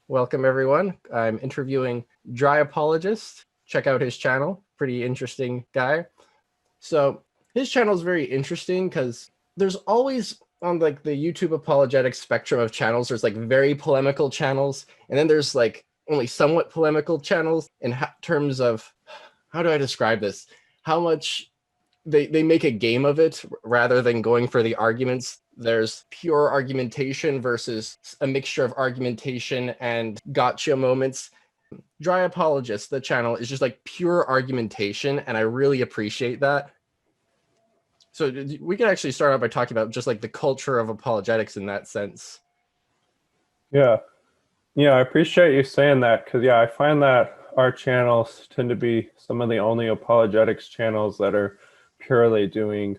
Welcome, everyone. I'm interviewing Dry Apologist. Check out his channel. Pretty interesting guy. So his channel is very interesting because there's always on like the YouTube apologetics spectrum of channels, there's like very polemical channels, and then there's like only somewhat polemical channels in terms of, how do I describe this? How much they make a game of it rather than going for the arguments. There's pure argumentation versus a mixture of argumentation and gotcha moments. Dry Apologist, the channel, is just like pure argumentation, and I really appreciate that. So we can actually start out by talking about just like the culture of apologetics in that sense. Yeah, I appreciate you saying that, because I find that our channels tend to be some of the only apologetics channels that are purely doing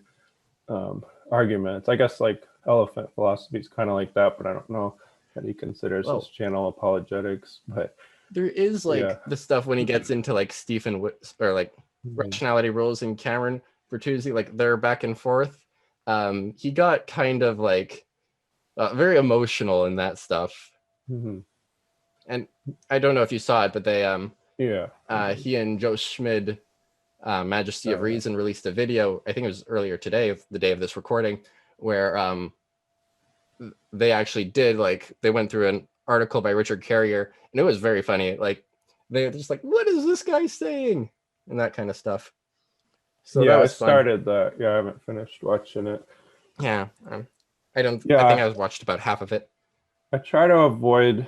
arguments. I guess like Elephant Philosophy is kind of like that, but I don't know that he considers his channel apologetics. But there is like the stuff when he gets into like Stephen or like rationality rules and Cameron Bertuzzi, like they're back and forth. He got kind of like very emotional in that stuff. And I don't know if you saw it, but they he and Joe Schmid, Majesty of Reason, released a video, I think it was earlier today, the day of this recording, where they actually did, like, they went through an article by Richard Carrier, and it was very funny. Like, they're just like, what is this guy saying? And that kind of stuff. So that was I started that. I haven't finished watching it. I think I watched about half of it. I try to avoid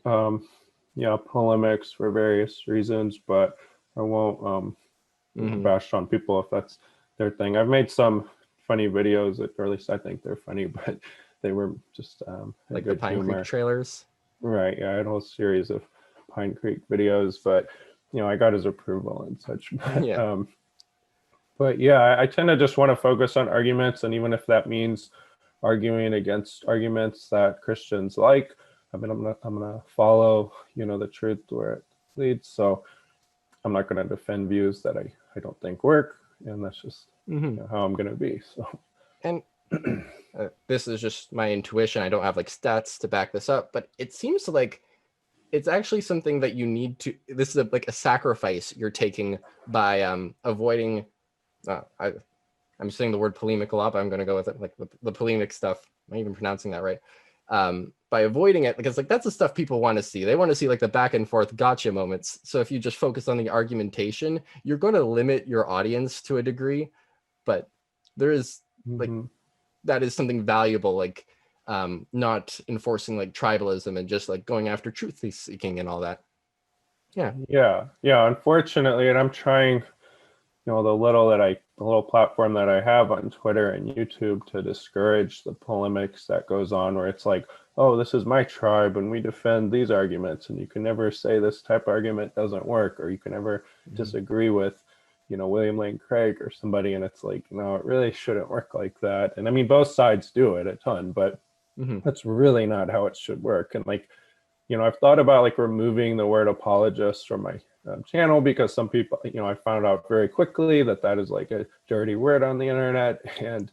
polemics for various reasons, but I won't bash on people if that's their thing. I've made some funny videos, or at least I think they're funny, but they were just like the Pine Creek trailers. Right. I had a whole series of Pine Creek videos, but I got his approval and such. But I tend to just want to focus on arguments, and even if that means arguing against arguments that Christians like, I'm gonna follow the truth where it leads. So I'm not gonna defend views that I don't think work, and that's just how I'm gonna be. So and this is just my intuition. I don't have like stats to back this up, but it seems like it's actually something that you need to. This is like a sacrifice you're taking by avoiding. I'm saying the word polemic a lot, but I'm going to go with it, like the polemic stuff. Am I even pronouncing that right? By avoiding it, because like that's the stuff people want to see. They want to see like the back and forth gotcha moments. So if you just focus on the argumentation, you're going to limit your audience to a degree. But there is like that is something valuable, like not enforcing like tribalism and just like going after truth seeking and all that. Unfortunately, and I'm trying, the little platform that I have on Twitter and YouTube to discourage the polemics that goes on, where it's like, oh, this is my tribe and we defend these arguments, and you can never say this type of argument doesn't work, or you can never disagree with William Lane Craig or somebody, and it's like, no, it really shouldn't work like that. And I mean, both sides do it a ton, but that's really not how it should work. And like, I've thought about like removing the word apologist from my channel, because some people, I found out very quickly that is like a dirty word on the internet, and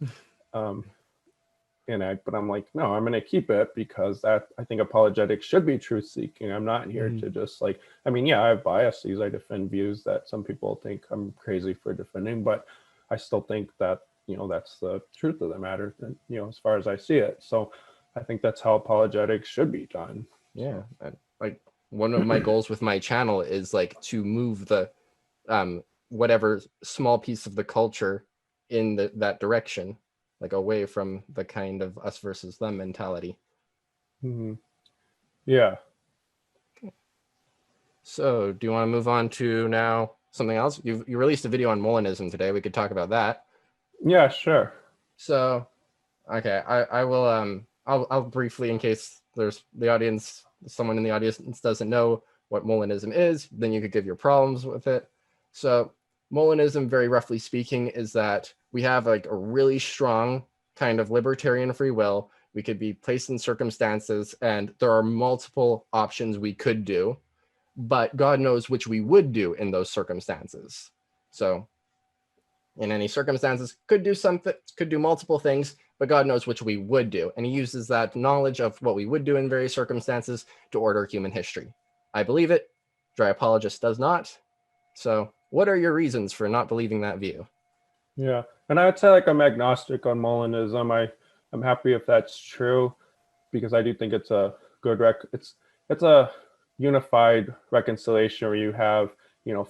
but I'm like, no, I'm going to keep it, because I think apologetics should be truth seeking. I'm not here to just like, I mean, I have biases. I defend views that some people think I'm crazy for defending, but I still think that, that's the truth of the matter, as far as I see it. So I think that's how apologetics should be done. Yeah. Like one of my goals with my channel is like to move the whatever small piece of the culture in that direction, like away from the kind of us versus them mentality. Yeah. Okay. So do you want to move on to now something else? You released a video on Molinism today. We could talk about that. Yeah, sure. So, okay, I will I'll briefly, in case there's someone in the audience doesn't know what Molinism is, then you could give your problems with it. So Molinism, very roughly speaking, is that we have like a really strong kind of libertarian free will. We could be placed in circumstances, and there are multiple options we could do, but God knows which we would do in those circumstances. So in any circumstances, could do something, could do multiple things, but God knows which we would do. And he uses that knowledge of what we would do in various circumstances to order human history. I believe it. Dry Apologist does not. So what are your reasons for not believing that view? Yeah, and I would say like I'm agnostic on Molinism. I'm happy if that's true, because I do think it's a good it's a unified reconciliation where you have,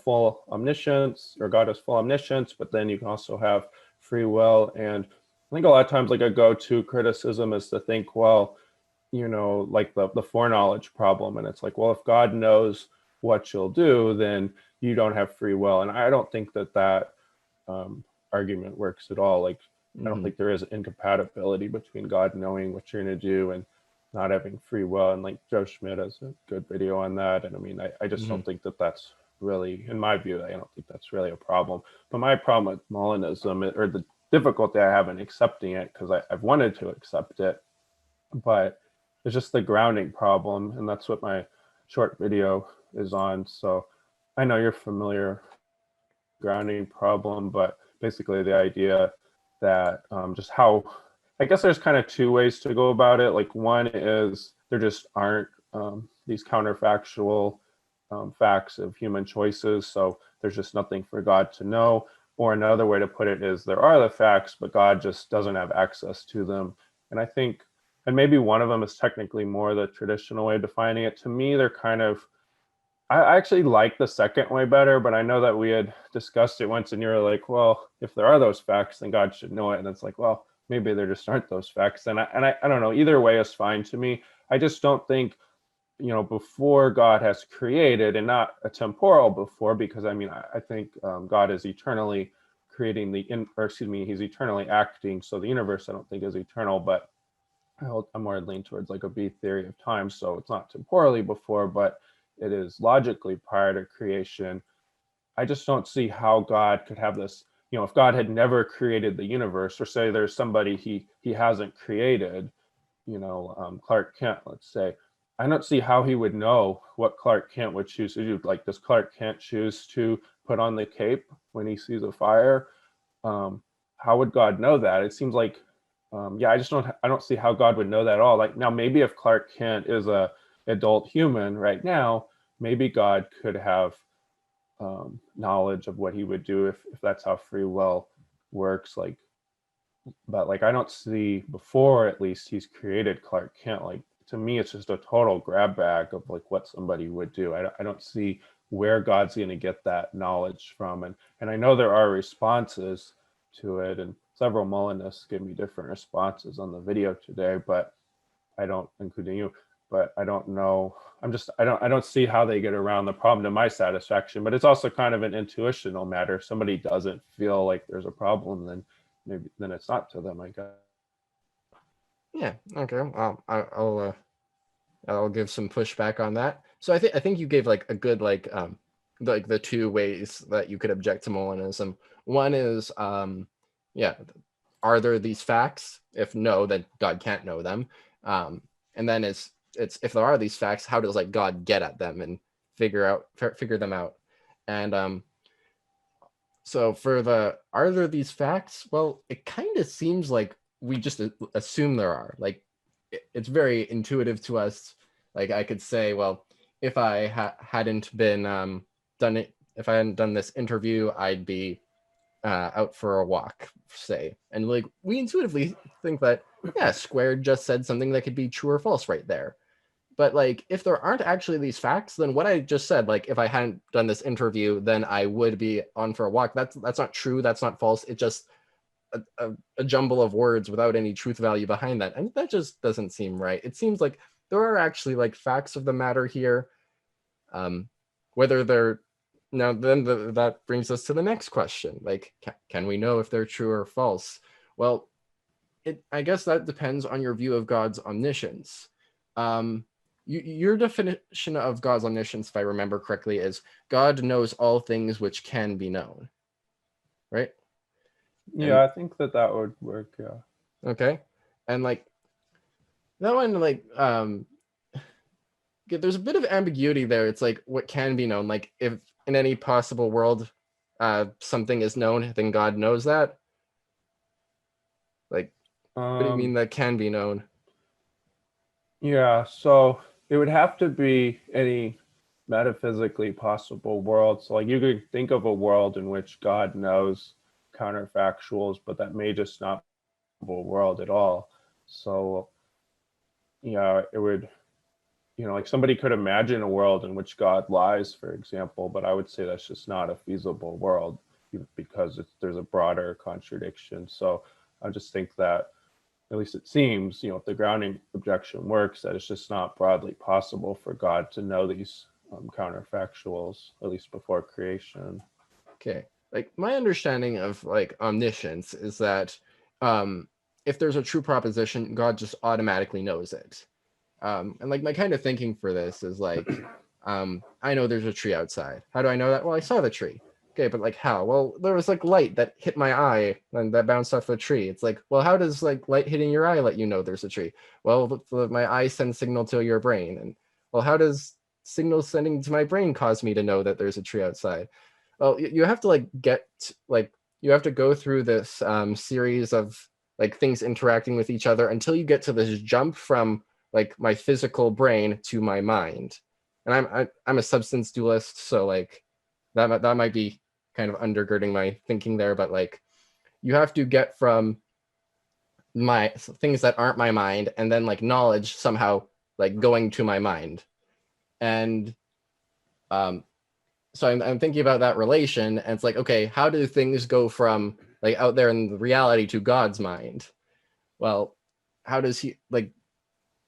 full omniscience, or God has full omniscience, but then you can also have free will. And I think a lot of times like a go-to criticism is to think, well, like the foreknowledge problem, and it's like, well, if God knows what you'll do, then you don't have free will. And I don't think that argument works at all. Like, I don't think there is incompatibility between God knowing what you're going to do and not having free will. And like Joe Schmidt has a good video on that. And I mean, I just don't think that that's really, in my view, I don't think that's really a problem. But my problem with Molinism, or the difficulty I have in accepting it, because I've wanted to accept it, but it's just the grounding problem. And that's what my short video is on. So I know you're familiar grounding problem, but basically the idea that just how, I guess there's kind of two ways to go about it. Like, one is there just aren't these counterfactual facts of human choices, so there's just nothing for God to know. Or another way to put it is there are the facts, but God just doesn't have access to them. And I think, and maybe one of them is technically more the traditional way of defining it. To me, they're kind of, I actually like the second way better, but I know that we had discussed it once and you were like, well, if there are those facts, then God should know it. And it's like, well, maybe there just aren't those facts. And I don't know, either way is fine to me. I just don't think, before God has created, and not a temporal before, because I mean, I think God is eternally creating he's eternally acting. So the universe, I don't think is eternal, but I'm more lean towards like a B theory of time. So it's not temporally before, but it is logically prior to creation. I just don't see how God could have this, if God had never created the universe, or say there's somebody he hasn't created, Clark Kent, let's say, I don't see how he would know what Clark Kent would choose to do. Like, does Clark Kent choose to put on the cape when he sees a fire? How would God know that? It seems like, I don't see how God would know that at all. Like, now maybe if Clark Kent is a adult human right now, maybe God could have knowledge of what he would do if that's how free will works. Like, but like, I don't see, before at least he's created Clark Kent, like, to me it's just a total grab bag of like what somebody would do. I don't see where God's going to get that knowledge from. And I know there are responses to it, and several Molinists gave me different responses on the video today, but I don't, including you, but I don't know. I don't see how they get around the problem to my satisfaction. But it's also kind of an intuitional matter. If somebody doesn't feel like there's a problem, then maybe it's not to them, I guess. Yeah. Okay. I'll give some pushback on that. So I think you gave like a good like the two ways that you could object to Molinism. One is are there these facts? If no, then God can't know them. And then it's if there are these facts, how does like God get at them and figure them out? And so for are there these facts? Well, it kind of seems like we just assume there are. Like, it's very intuitive to us. Like, I could say, well, if I hadn't been done it, if I hadn't done this interview, I'd be out for a walk, say. And like, we intuitively think that, yeah, Squared just said something that could be true or false right there. But like, if there aren't actually these facts, then what I just said, like, if I hadn't done this interview, then I would be on for a walk. That's not true. That's not false. It's just a jumble of words without any truth value behind that. And that just doesn't seem right. It seems like there are actually like facts of the matter here. Whether they're now, then that brings us to the next question. Like, can we know if they're true or false? Well, I guess that depends on your view of God's omniscience. Your definition of God's omniscience, if I remember correctly, is God knows all things which can be known, right? Yeah, I think that would work. Yeah. Okay. And like, that one, like, there's a bit of ambiguity there. It's like, what can be known? Like, if in any possible world, something is known, then God knows that? Like, what do you mean that can be known? Yeah, so it would have to be any metaphysically possible world. So like you could think of a world in which God knows counterfactuals, but that may just not be a world at all. So yeah, it would, like somebody could imagine a world in which God lies, for example, but I would say that's just not a feasible world because there's a broader contradiction. So I just think that, at least it seems, if the grounding objection works, that it's just not broadly possible for God to know these counterfactuals, at least before creation. Okay. Like my understanding of like omniscience is that if there's a true proposition, God just automatically knows it. And like my kind of thinking for this is like, I know there's a tree outside. How do I know that? Well, I saw the tree. Okay, but like how? Well, there was like light that hit my eye and that bounced off the tree. It's like, well, how does like light hitting your eye let you know there's a tree? Well, my eye sends signal to your brain. And well, how does signal sending to my brain cause me to know that there's a tree outside? Well, you have to like you have to go through this series of like things interacting with each other until you get to this jump from like my physical brain to my mind. And I'm a substance dualist, so like that might be kind of undergirding my thinking there, but like you have to get from my things that aren't my mind and then like knowledge somehow like going to my mind. And so I'm thinking about that relation, and it's like, okay, how do things go from like out there in the reality to God's mind? Well, how does he like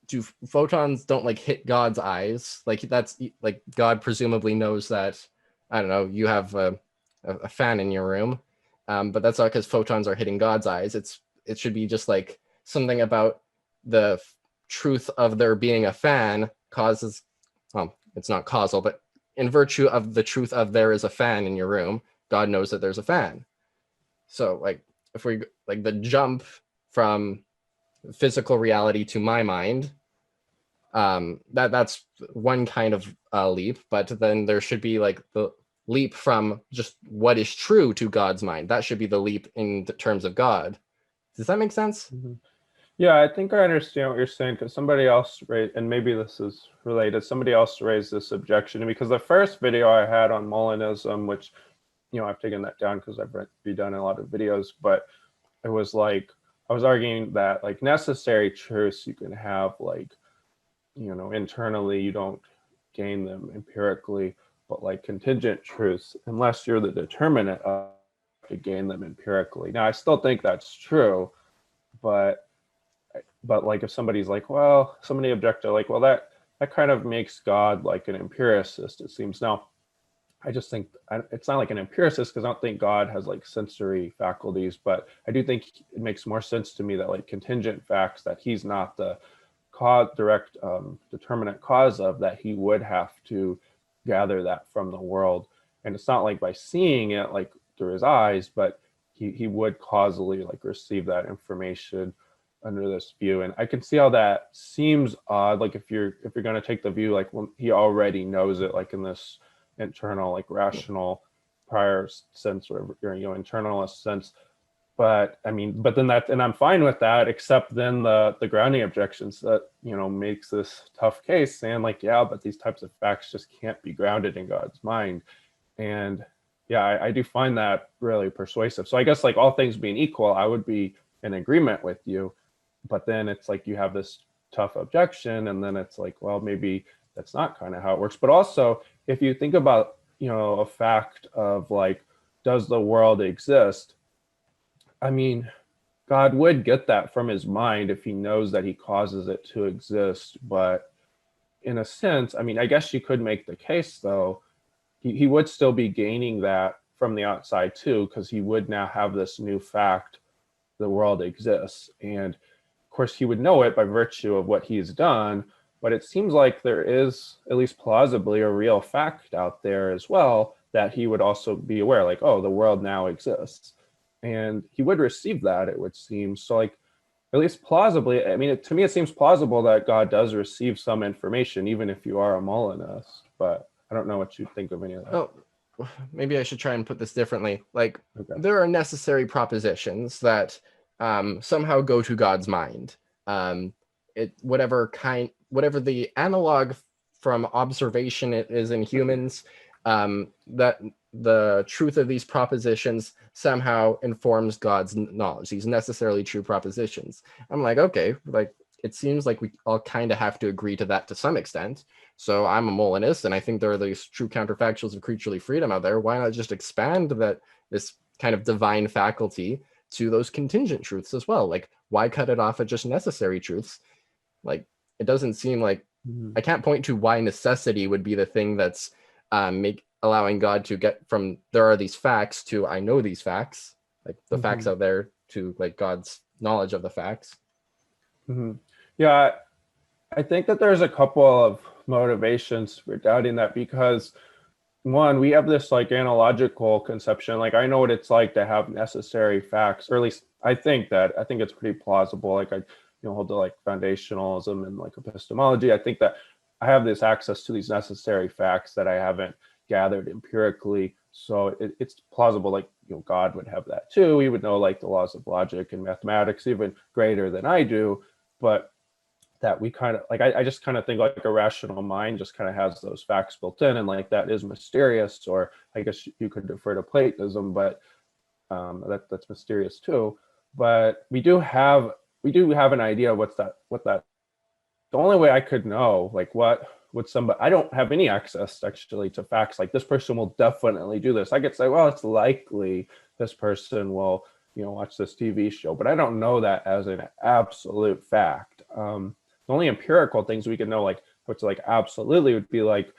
do photons don't like hit God's eyes? Like that's like God presumably knows that, I don't know, you have a fan in your room, but that's not because photons are hitting God's eyes. It should be just like something about the truth of there being a fan causes, well, it's not causal, but in virtue of the truth of there is a fan in your room, God knows that there's a fan. So like if we like the jump from physical reality to my mind, that's one kind of leap, but then there should be like the leap from just what is true to God's mind. That should be the leap in the terms of God. Does that make sense? Mm-hmm. Yeah, I think I understand what you're saying, because somebody else raised, and maybe this is related, somebody else raised this objection, because the first video I had on Molinism, which, I've taken that down because I've redone a lot of videos, but it was like, I was arguing that like necessary truths you can have like, internally, you don't gain them empirically, but like contingent truths, unless you're the determinant of to gain them empirically. Now, I still think that's true, but like if somebody's like, well, somebody objected like, well, that kind of makes God like an empiricist, it seems. Now, I just think it's not like an empiricist, because I don't think God has like sensory faculties, but I do think it makes more sense to me that like contingent facts that he's not the direct determinate cause of, that he would have to gather that from the world. And it's not like by seeing it like through his eyes, but he would causally like receive that information under this view. And I can see how that seems odd, like if you're going to take the view like, well, he already knows it, like in this internal like rational prior sense, or internalist sense. But I mean, but then and I'm fine with that, except then the grounding objections that makes this tough case, saying like, yeah, but these types of facts just can't be grounded in God's mind. And yeah, I do find that really persuasive. So I guess like all things being equal, I would be in agreement with you. But then it's like you have this tough objection, and then it's like, well, maybe that's not kind of how it works. But also, if you think about, a fact of like, does the world exist? I mean, God would get that from his mind if he knows that he causes it to exist. But in a sense, I mean, I guess you could make the case, though, he would still be gaining that from the outside, too, because he would now have this new fact, the world exists. And of course, he would know it by virtue of what he's done. But it seems like there is, at least plausibly, a real fact out there as well that he would also be aware, like, oh, the world now exists. And he would receive that, it would seem. So like, at least plausibly, I mean, to me, it seems plausible that God does receive some information, even if you are a Molinist. But I don't know what you think of any of that. Oh, maybe I should try and put this differently. Like, Okay. there are necessary propositions that somehow go to God's mind. Whatever the analog from observation it is in humans, that the truth of these propositions somehow informs God's knowledge. These necessarily true propositions. I'm like, okay, like it seems like we all kind of have to agree to that to some extent. So I'm a Molinist, and I think there are these true counterfactuals of creaturely freedom out there. Why not just expand this kind of divine faculty to those contingent truths as well? Like, why cut it off at just necessary truths? Like, it doesn't seem like I can't point to why necessity would be the thing that's allowing God to get from there are these facts to I know these facts, like the facts out there, to like God's knowledge of the facts. Yeah, I think that there's a couple of motivations for doubting that, because one, we have this like analogical conception. Like, I know what it's like to have necessary facts, or at least I think it's pretty plausible. Like, I hold to like foundationalism and like epistemology. I think that I have this access to these necessary facts that I haven't gathered empirically. So it's plausible, like, God would have that too. He would know like the laws of logic and mathematics even greater than I do. But that we kind of like, I just kind of think like a rational mind just kind of has those facts built in, and like that is mysterious. Or I guess you could defer to Platonism, but that's mysterious too. But we do have an idea of what that. The only way I could know, like, what would somebody, I don't have any access actually to facts like this person will definitely do this. I could say, well, it's likely this person will watch this TV show, but I don't know that as an absolute fact. The only empirical things we can know, like what's like absolutely, would be like,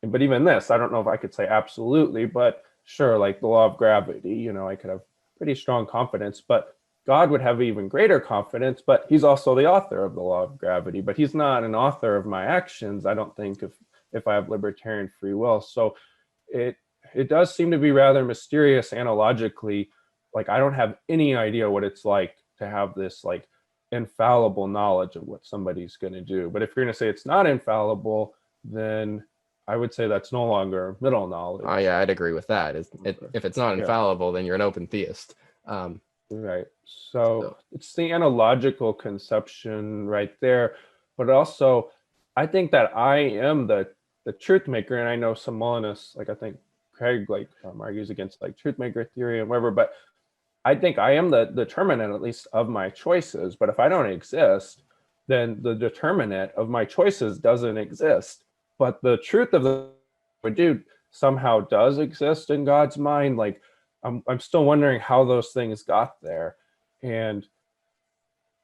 but even this, I don't know if I could say absolutely, but sure, like the law of gravity, I could have pretty strong confidence, but God would have even greater confidence, but he's also the author of the law of gravity, but he's not an author of my actions, I don't think, if I have libertarian free will. So it does seem to be rather mysterious analogically. Like, I don't have any idea what it's like to have this like infallible knowledge of what somebody's going to do. But if you're going to say it's not infallible, then I would say that's no longer middle knowledge. Oh yeah, I'd agree with that. If it's not infallible, then you're an open theist. Right. So it's the analogical conception right there. But also, I think that I am the truth maker, and I know some Molinists, like I think Craig, like argues against like truth maker theory and whatever, but I think I am the determinant, at least, of my choices. But if I don't exist, then the determinant of my choices doesn't exist. But the truth of the dude somehow does exist in God's mind. Like, I'm still wondering how those things got there. And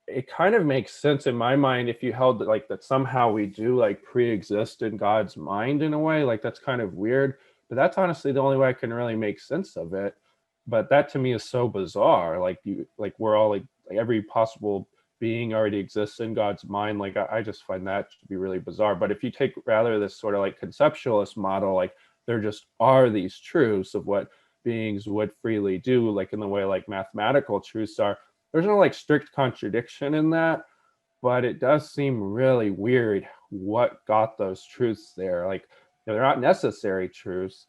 it kind of makes sense in my mind if you held like that somehow we do like pre-exist in God's mind in a way. Like, that's kind of weird, but that's honestly the only way I can really make sense of it. But that to me is so bizarre. Like, we're all like every possible being already exists in God's mind. Like, I just find that to be really bizarre. But if you take rather this sort of like conceptualist model, like there just are these truths of what beings would freely do, like in the way like mathematical truths are, there's no like strict contradiction in that, but it does seem really weird what got those truths there. Like, they're not necessary truths,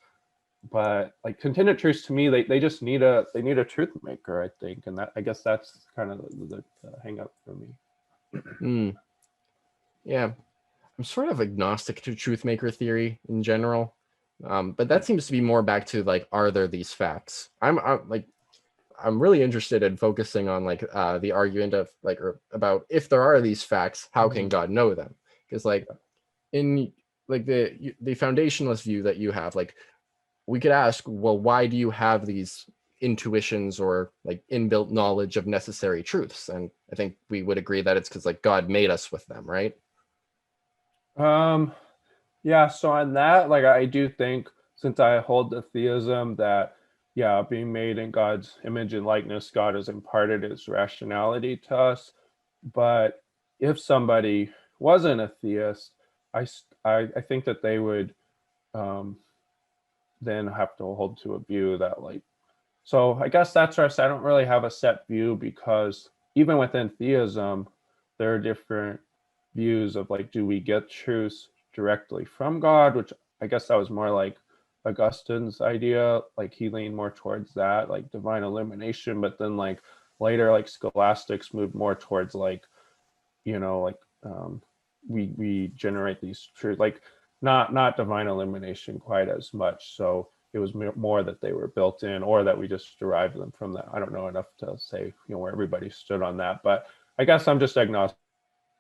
but like contingent truths to me, they just need a truth maker, I think. And that, I guess that's kind of the hang up for me. Yeah, I'm sort of agnostic to truth maker theory in general, but that seems to be more back to like, are there these facts? I'm really interested in focusing on like the argument of like, or about if there are these facts, how can God know them? Because like in like the foundationalist view that you have, like we could ask, well, why do you have these intuitions or like inbuilt knowledge of necessary truths? And I think we would agree that it's because like God made us with them, right? Yeah, so on that, like I do think, since I hold the theism that, yeah, being made in God's image and likeness, God has imparted his rationality to us. But if somebody wasn't a theist, I think that they would then have to hold to a view that like, so I guess that's where I don't really have a set view, because even within theism, there are different views of like, do we get truths directly from God, which I guess that was more like Augustine's idea. Like he leaned more towards that, like divine illumination, but then like later, like scholastics moved more towards like, like we generate these truths, like not divine illumination quite as much. So it was more that they were built in, or that we just derived them from that. I don't know enough to say where everybody stood on that, but I guess I'm just agnostic.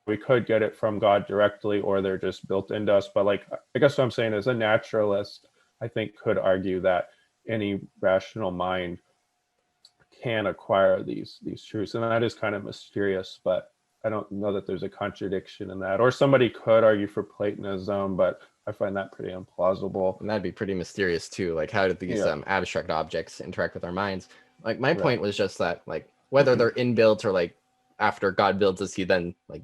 We could get it from God directly, or they're just built into us. But like, I guess what I'm saying is, a naturalist, I think, could argue that any rational mind can acquire these truths, and that is kind of mysterious. But I don't know that there's a contradiction in that. Or somebody could argue for Platonism, but I find that pretty implausible. And that'd be pretty mysterious too. Like, how did these abstract objects interact with our minds? Like, my point was just that, like, whether they're inbuilt or like after God builds us, he then, like,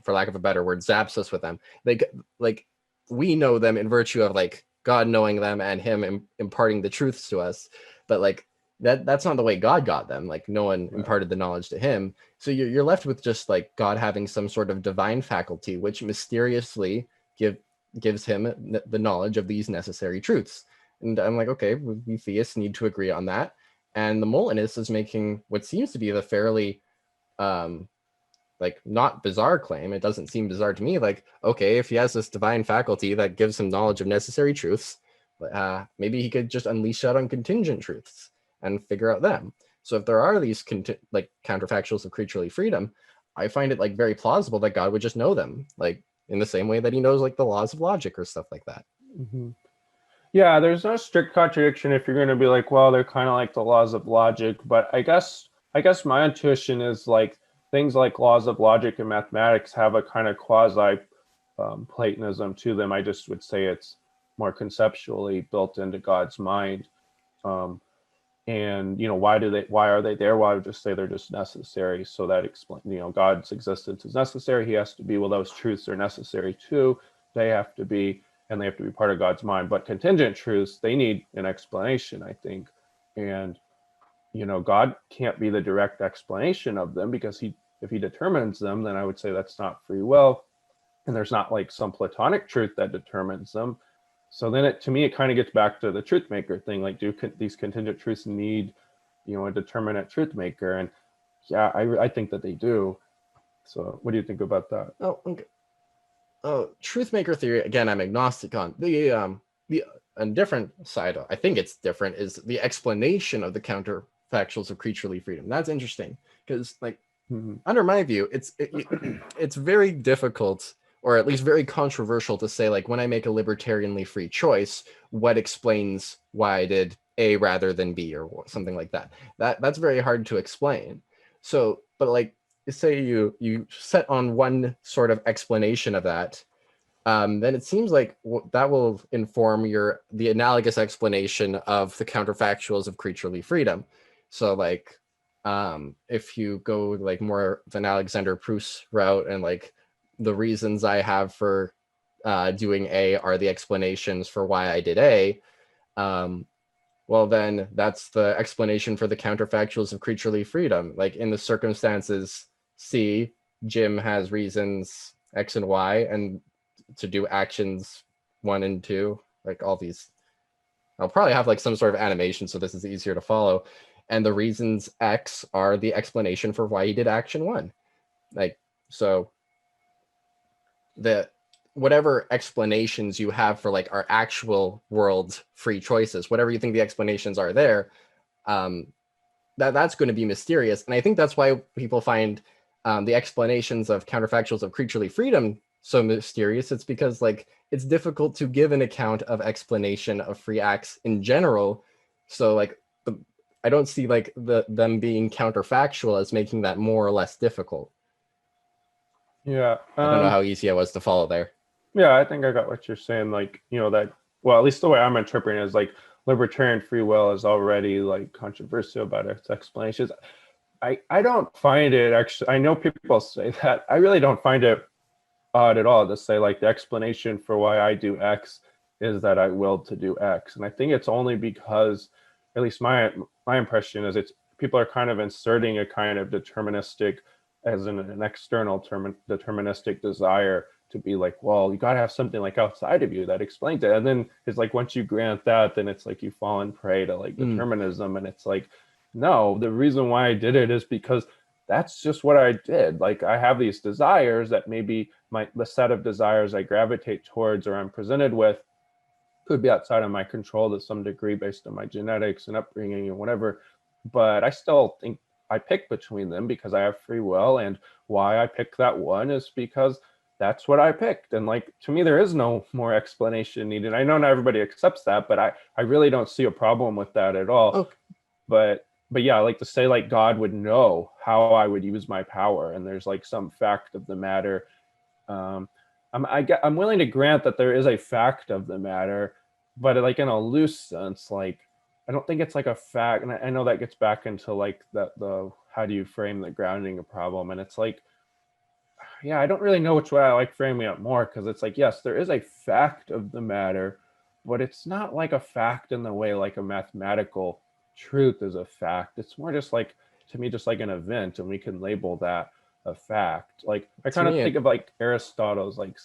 for lack of a better word, zaps us with them. Like we know them in virtue of like God knowing them and him imparting the truths to us. But like that's not the way God got them. Like no one imparted the knowledge to him. So you're left with just like God having some sort of divine faculty, which mysteriously gives him the knowledge of these necessary truths. And I'm like, okay, we theists need to agree on that. And the Molinist is making what seems to be the fairly like not bizarre claim. It doesn't seem bizarre to me. Like, okay, if he has this divine faculty that gives him knowledge of necessary truths, maybe he could just unleash that on contingent truths and figure out them. So if there are these like counterfactuals of creaturely freedom, I find it like very plausible that God would just know them, like in the same way that he knows like the laws of logic or stuff like that. Mm-hmm. Yeah, there's no strict contradiction if you're going to be like, well, they're kind of like the laws of logic. But I guess my intuition is like things like laws of logic and mathematics have a kind of quasi Platonism to them. I just would say it's more conceptually built into God's mind. And why are they there? Well, I would just say they're just necessary. So that explains, God's existence is necessary. He has to be. Well, those truths are necessary too. They have to be, and they have to be part of God's mind. But contingent truths, they need an explanation, I think. And God can't be the direct explanation of them, because if he determines them, then I would say that's not free will, and there's not like some Platonic truth that determines them. So then to me, it kind of gets back to the truth maker thing. Like, do these contingent truths need, a determinate truth maker? And yeah, I think that they do. So what do you think about that? Oh, okay. Oh, truth maker theory, again, I'm agnostic on. The different side, I think it's different, is the explanation of the counterfactuals of creaturely freedom. That's interesting, because like under my view, it's very difficult, or at least very controversial, to say like, when I make a libertarianly free choice, what explains why I did A rather than B, or something like that. That's very hard to explain. So, but like, say you set on one sort of explanation of that, then it seems like that will inform the analogous explanation of the counterfactuals of creaturely freedom. So like, if you go like more of an Alexander Proust route, and like the reasons I have for doing A are the explanations for why I did A, well then that's the explanation for the counterfactuals of creaturely freedom. Like in the circumstances C, Jim has reasons X and Y, and to do actions 1 and 2, like all these. I'll probably have like some sort of animation so this is easier to follow. And the reasons X are the explanation for why he did action 1. Like, so whatever explanations you have for like our actual world free choices, whatever you think the explanations are there, that's going to be mysterious. And I think that's why people find the explanations of counterfactuals of creaturely freedom so mysterious. It's because like it's difficult to give an account of explanation of free acts in general. So like I don't see like them being counterfactual as making that more or less difficult. Yeah. I don't know how easy it was to follow there. Yeah, I think I got what you're saying. Like, that, well, at least the way I'm interpreting it is like libertarian free will is already like controversial about its explanations. I don't find it actually, I know people say that. I really don't find it odd at all to say like the explanation for why I do X is that I willed to do X. And I think it's only because, at least my impression is, it's people are kind of inserting a kind of deterministic, as in an external deterministic desire to be like, well, you got to have something like outside of you that explains it. And then it's like, once you grant that, then it's like you fall in prey to like determinism. And it's like, no, the reason why I did it is because that's just what I did. Like, I have these desires that maybe the set of desires I gravitate towards or I'm presented with could be outside of my control to some degree based on my genetics and upbringing and whatever. But I still think I pick between them because I have free will. And why I picked that one is because that's what I picked. And like, to me, there is no more explanation needed. I know not everybody accepts that, but I really don't see a problem with that at all. Okay. But yeah, I like to say like God would know how I would use my power. And there's like some fact of the matter. I'm willing to grant that there is a fact of the matter, but like in a loose sense, like I don't think it's like a fact. And I know that gets back into like the how do you frame the grounding of problem? And it's like, yeah, I don't really know which way I like framing it more, because it's like, yes, there is a fact of the matter, but it's not like a fact in the way like a mathematical truth is a fact. It's more just like, to me, just like an event, and we can label that a fact. Like I kind of think of like Aristotle's like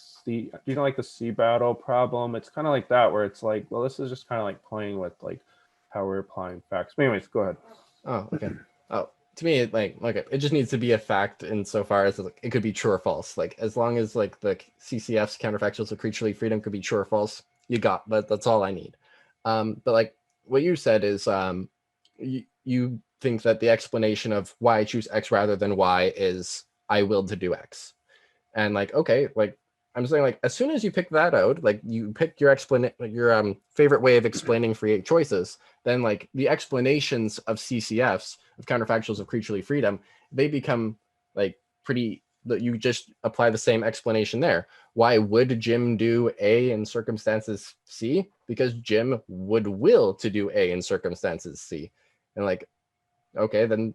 like the sea battle problem. It's kind of like that, where it's like, well, this is just kind of like playing with like how we're applying facts. But anyways, go ahead. Oh, okay. Oh, to me, it just needs to be a fact insofar as like, it could be true or false. Like as long as like the CCF's counterfactuals of creaturely freedom could be true or false, but that's all I need. But like what you said is you think that the explanation of why I choose X rather than Y is I willed to do X. And like, okay, like I'm saying, like as soon as you pick that out, like you pick your favorite way of explaining free eight choices, then like the explanations of CCFs, of counterfactuals of creaturely freedom, they become like pretty, that you just apply the same explanation there. Why would Jim do A in circumstances C? Because Jim would will to do A in circumstances C. And like, okay, then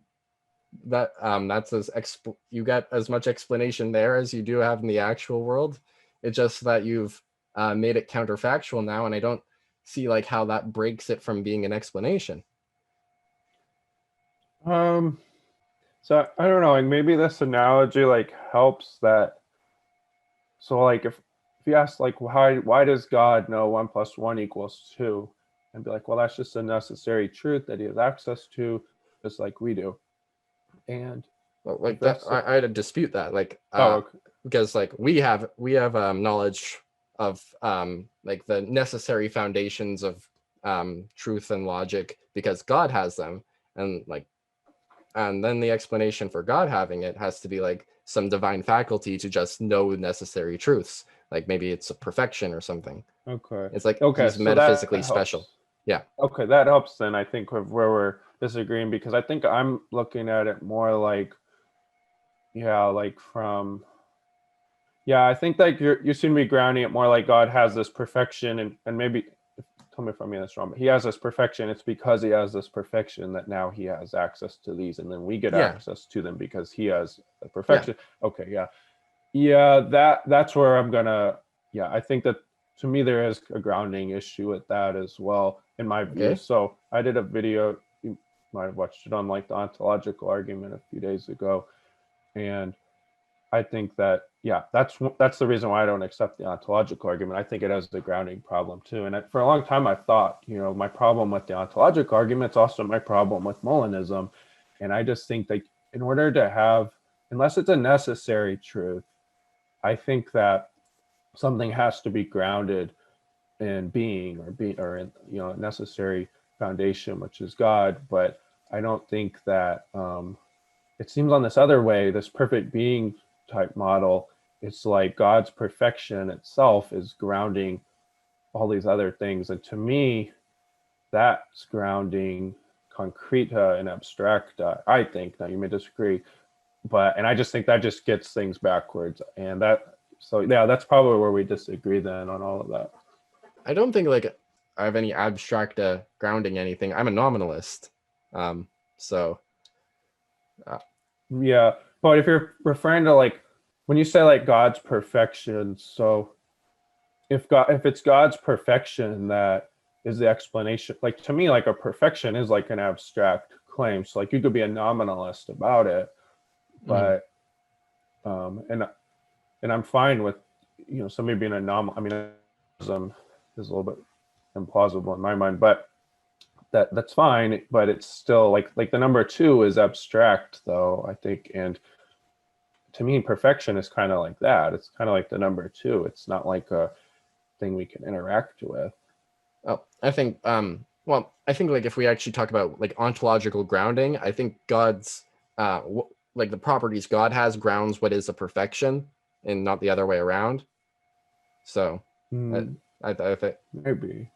that's you got as much explanation there as you do have in the actual world. It's just that you've made it counterfactual now, and I don't see like how that breaks it from being an explanation. So I don't know, like maybe this analogy like helps that. So like if you ask like why does God know 1 + 1 = 2, and be like, well, that's just a necessary truth that he has access to, just like we do. And like that, I had to dispute that, like okay. Because like we have knowledge of like the necessary foundations of truth and logic because God has them, and then the explanation for God having it has to be like some divine faculty to just know necessary truths, like maybe it's a perfection or something. Okay, it's like okay, he's metaphysically special. Yeah, okay, that helps then, I think, of where we're disagreeing, because I think I'm looking at it more like, I think like you seem to be grounding it more like God has this perfection, and maybe tell me if I'm getting this wrong, but he has this perfection. It's because he has this perfection that now he has access to these, and then we get access to them because he has a perfection. Okay, that's where I'm gonna. I think that to me there is a grounding issue with that as well, in my view. Okay. So I did a video, you might have watched it, on like the ontological argument a few days ago, and I think that that's the reason why I don't accept the ontological argument. I think it has the grounding problem too. And for a long time, I thought, my problem with the ontological argument is also my problem with Molinism. And I just think that in order to have, unless it's a necessary truth, I think that something has to be grounded in being, or in a necessary foundation, which is God. But I don't think that it seems on this other way, this perfect being type model, it's like God's perfection itself is grounding all these other things. And to me, that's grounding concreta and abstracta, I think. Now you may disagree, and I just think that just gets things backwards. And that's probably where we disagree then on all of that. I don't think like I have any abstracta grounding anything. I'm a nominalist. But if you're referring to like, when you say like God's perfection, so if it's God's perfection that is the explanation, like to me, like a perfection is like an abstract claim. So like you could be a nominalist about it, but and I'm fine with somebody being anomalous. I mean, is a little bit implausible in my mind, but that's fine. But it's still like the number 2 is abstract, though, I think, and to me, perfection is kind of like that. It's kind of like the number 2. It's not like a thing we can interact with. Oh, I think well, I think like if we actually talk about like ontological grounding, I think God's like the properties God has grounds what is a perfection and not the other way around. So I think maybe.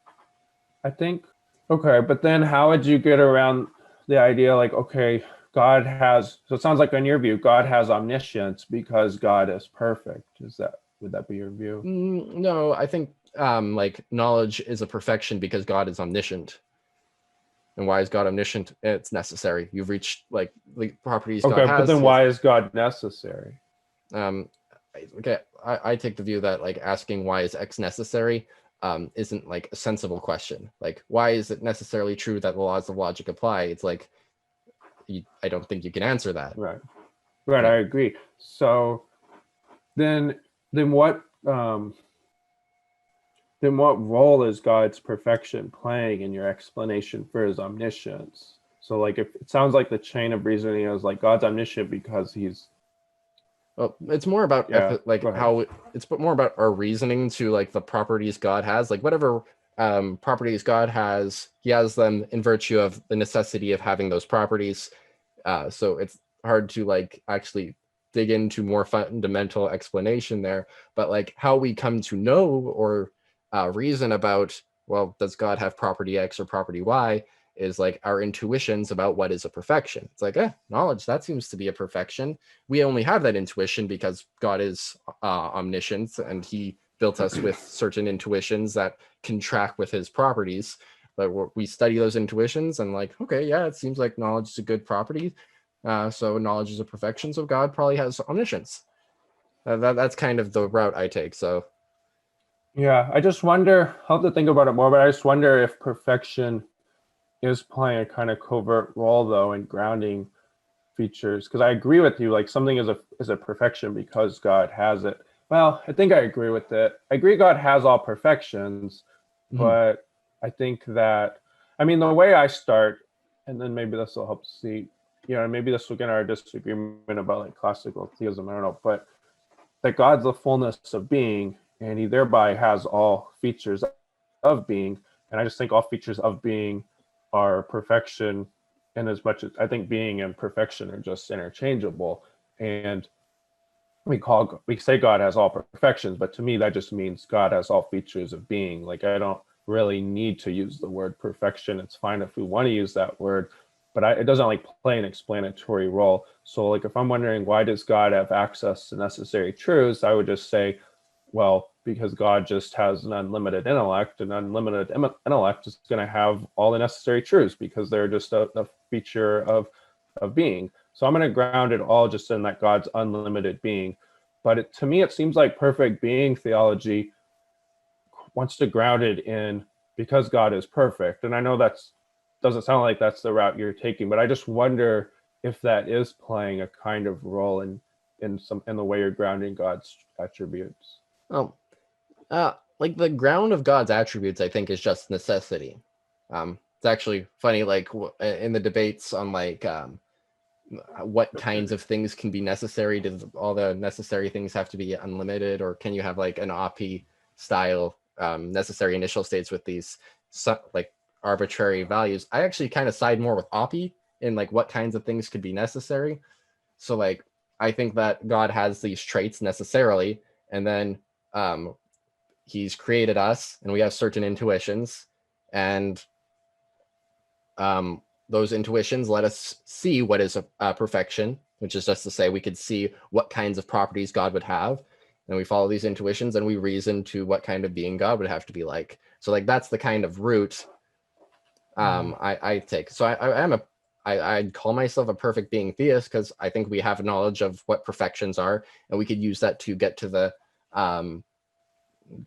I think okay, but then how would you get around the idea like, okay, God has, so it sounds like in your view, God has omniscience because God is perfect. Would that be your view? No, I think like knowledge is a perfection because God is omniscient. And why is God omniscient? It's necessary. You've reached like the properties God has. Okay, but then why is God necessary? Okay, I take the view that like asking why is X necessary isn't like a sensible question. Like, why is it necessarily true that the laws of logic apply? It's like, I don't think you can answer that. Right, Yeah. I agree. So then what role is God's perfection playing in your explanation for his omniscience? So like, if it sounds like the chain of reasoning is like God's omniscient because he's, well, it's more about like how it's more about our reasoning to like the properties God has, like whatever properties God has, he has them in virtue of the necessity of having those properties. So it's hard to like actually dig into more fundamental explanation there, but like how we come to know or reason about, well, does God have property X or property Y, is like our intuitions about what is a perfection. It's like, knowledge, that seems to be a perfection. We only have that intuition because God is omniscient and he built us with certain intuitions that can track with his properties. But we study those intuitions and like, okay, yeah, it seems like knowledge is a good property. So knowledge is a perfection. So God probably has omniscience. That's kind of the route I take. So yeah, I just wonder, I'll have to think about it more, but I just wonder if perfection is playing a kind of covert role though in grounding features, because I agree with you, like something is a perfection because God has it. Well, I think I agree with it. I agree God has all perfections, but I think that, I mean, the way I start, and then maybe this will help see, maybe this will get our disagreement about like classical theism, I don't know, but that God's the fullness of being and he thereby has all features of being. And I just think all features of being are perfection, in as much as I think being and perfection are just interchangeable. And we say God has all perfections, but to me that just means God has all features of being. Like, I don't really need to use the word perfection. It's fine if we want to use that word, but it doesn't like play an explanatory role. So like, if I'm wondering why does God have access to necessary truths, I would just say, well, because God just has an unlimited intellect, and unlimited intellect is going to have all the necessary truths because they're just a feature of being. So I'm going to ground it all just in that God's unlimited being. But to me, it seems like perfect being theology wants to ground it in because God is perfect. And I know doesn't sound like that's the route you're taking, but I just wonder if that is playing a kind of role in the way you're grounding God's attributes. Oh, like the ground of God's attributes, I think, is just necessity. It's actually funny, like in the debates on like what kinds of things can be necessary. Does all the necessary things have to be unlimited, or can you have like an OPI style necessary initial states with these like arbitrary values? I actually kind of side more with OPI in like what kinds of things could be necessary. So like I think that God has these traits necessarily, and then he's created us and we have certain intuitions, and those intuitions let us see what is a perfection, which is just to say we could see what kinds of properties God would have, and we follow these intuitions and we reason to what kind of being God would have to be like. So like that's the kind of route I take. So I'd call myself a perfect being theist because I think we have knowledge of what perfections are, and we could use that to get to the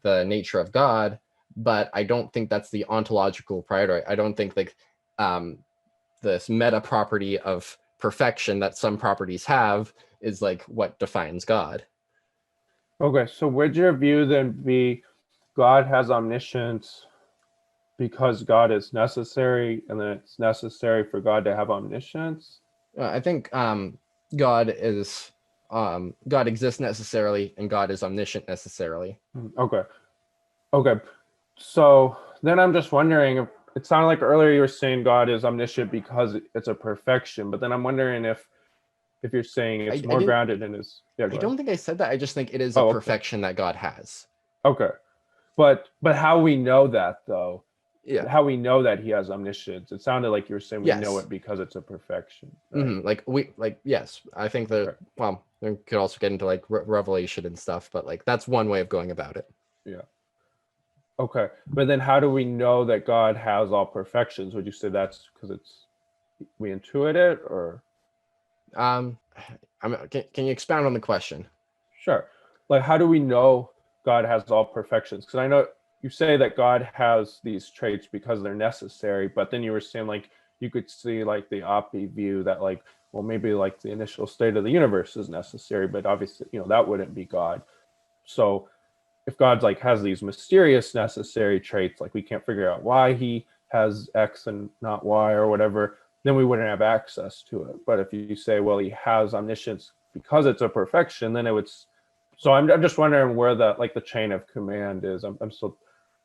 nature of God. But I don't think that's the ontological priority. I don't think like this meta property of perfection that some properties have is like what defines God. Okay, so would your view then be God has omniscience because God is necessary, and then it's necessary for God to have omniscience? I think God is God exists necessarily, and God is omniscient necessarily. Okay. Okay. So then I'm just wondering if it sounded like earlier you were saying God is omniscient because it's a perfection, but then I'm wondering if you're saying I, it's I more didn't. grounded in his, yeah, I go ahead. don't think I said that. I just think it is a Oh, okay. perfection that God has. Okay. But how we know that though, Yeah. how we know that he has omniscience, it sounded like you were saying we know Yes. it because it's a perfection, right? Like yes. I think that Right. well, we could also get into like revelation and stuff, but like that's one way of going about it. Yeah. Okay. But then how do we know that God has all perfections? Would you say that's because it's we intuit it, or Um, can you expound on the question? sure. Like, how do we know God has all perfections? Because I know you say that God has these traits because they're necessary, but then you were saying like you could see like the Oppie view that like, well, maybe like the initial state of the universe is necessary, but obviously, that wouldn't be God. So if God's like has these mysterious necessary traits, like we can't figure out why he has X and not Y or whatever, then we wouldn't have access to it. But if you say, well, he has omniscience because it's a perfection, then it would. So I'm just wondering where the like the chain of command is. I'm still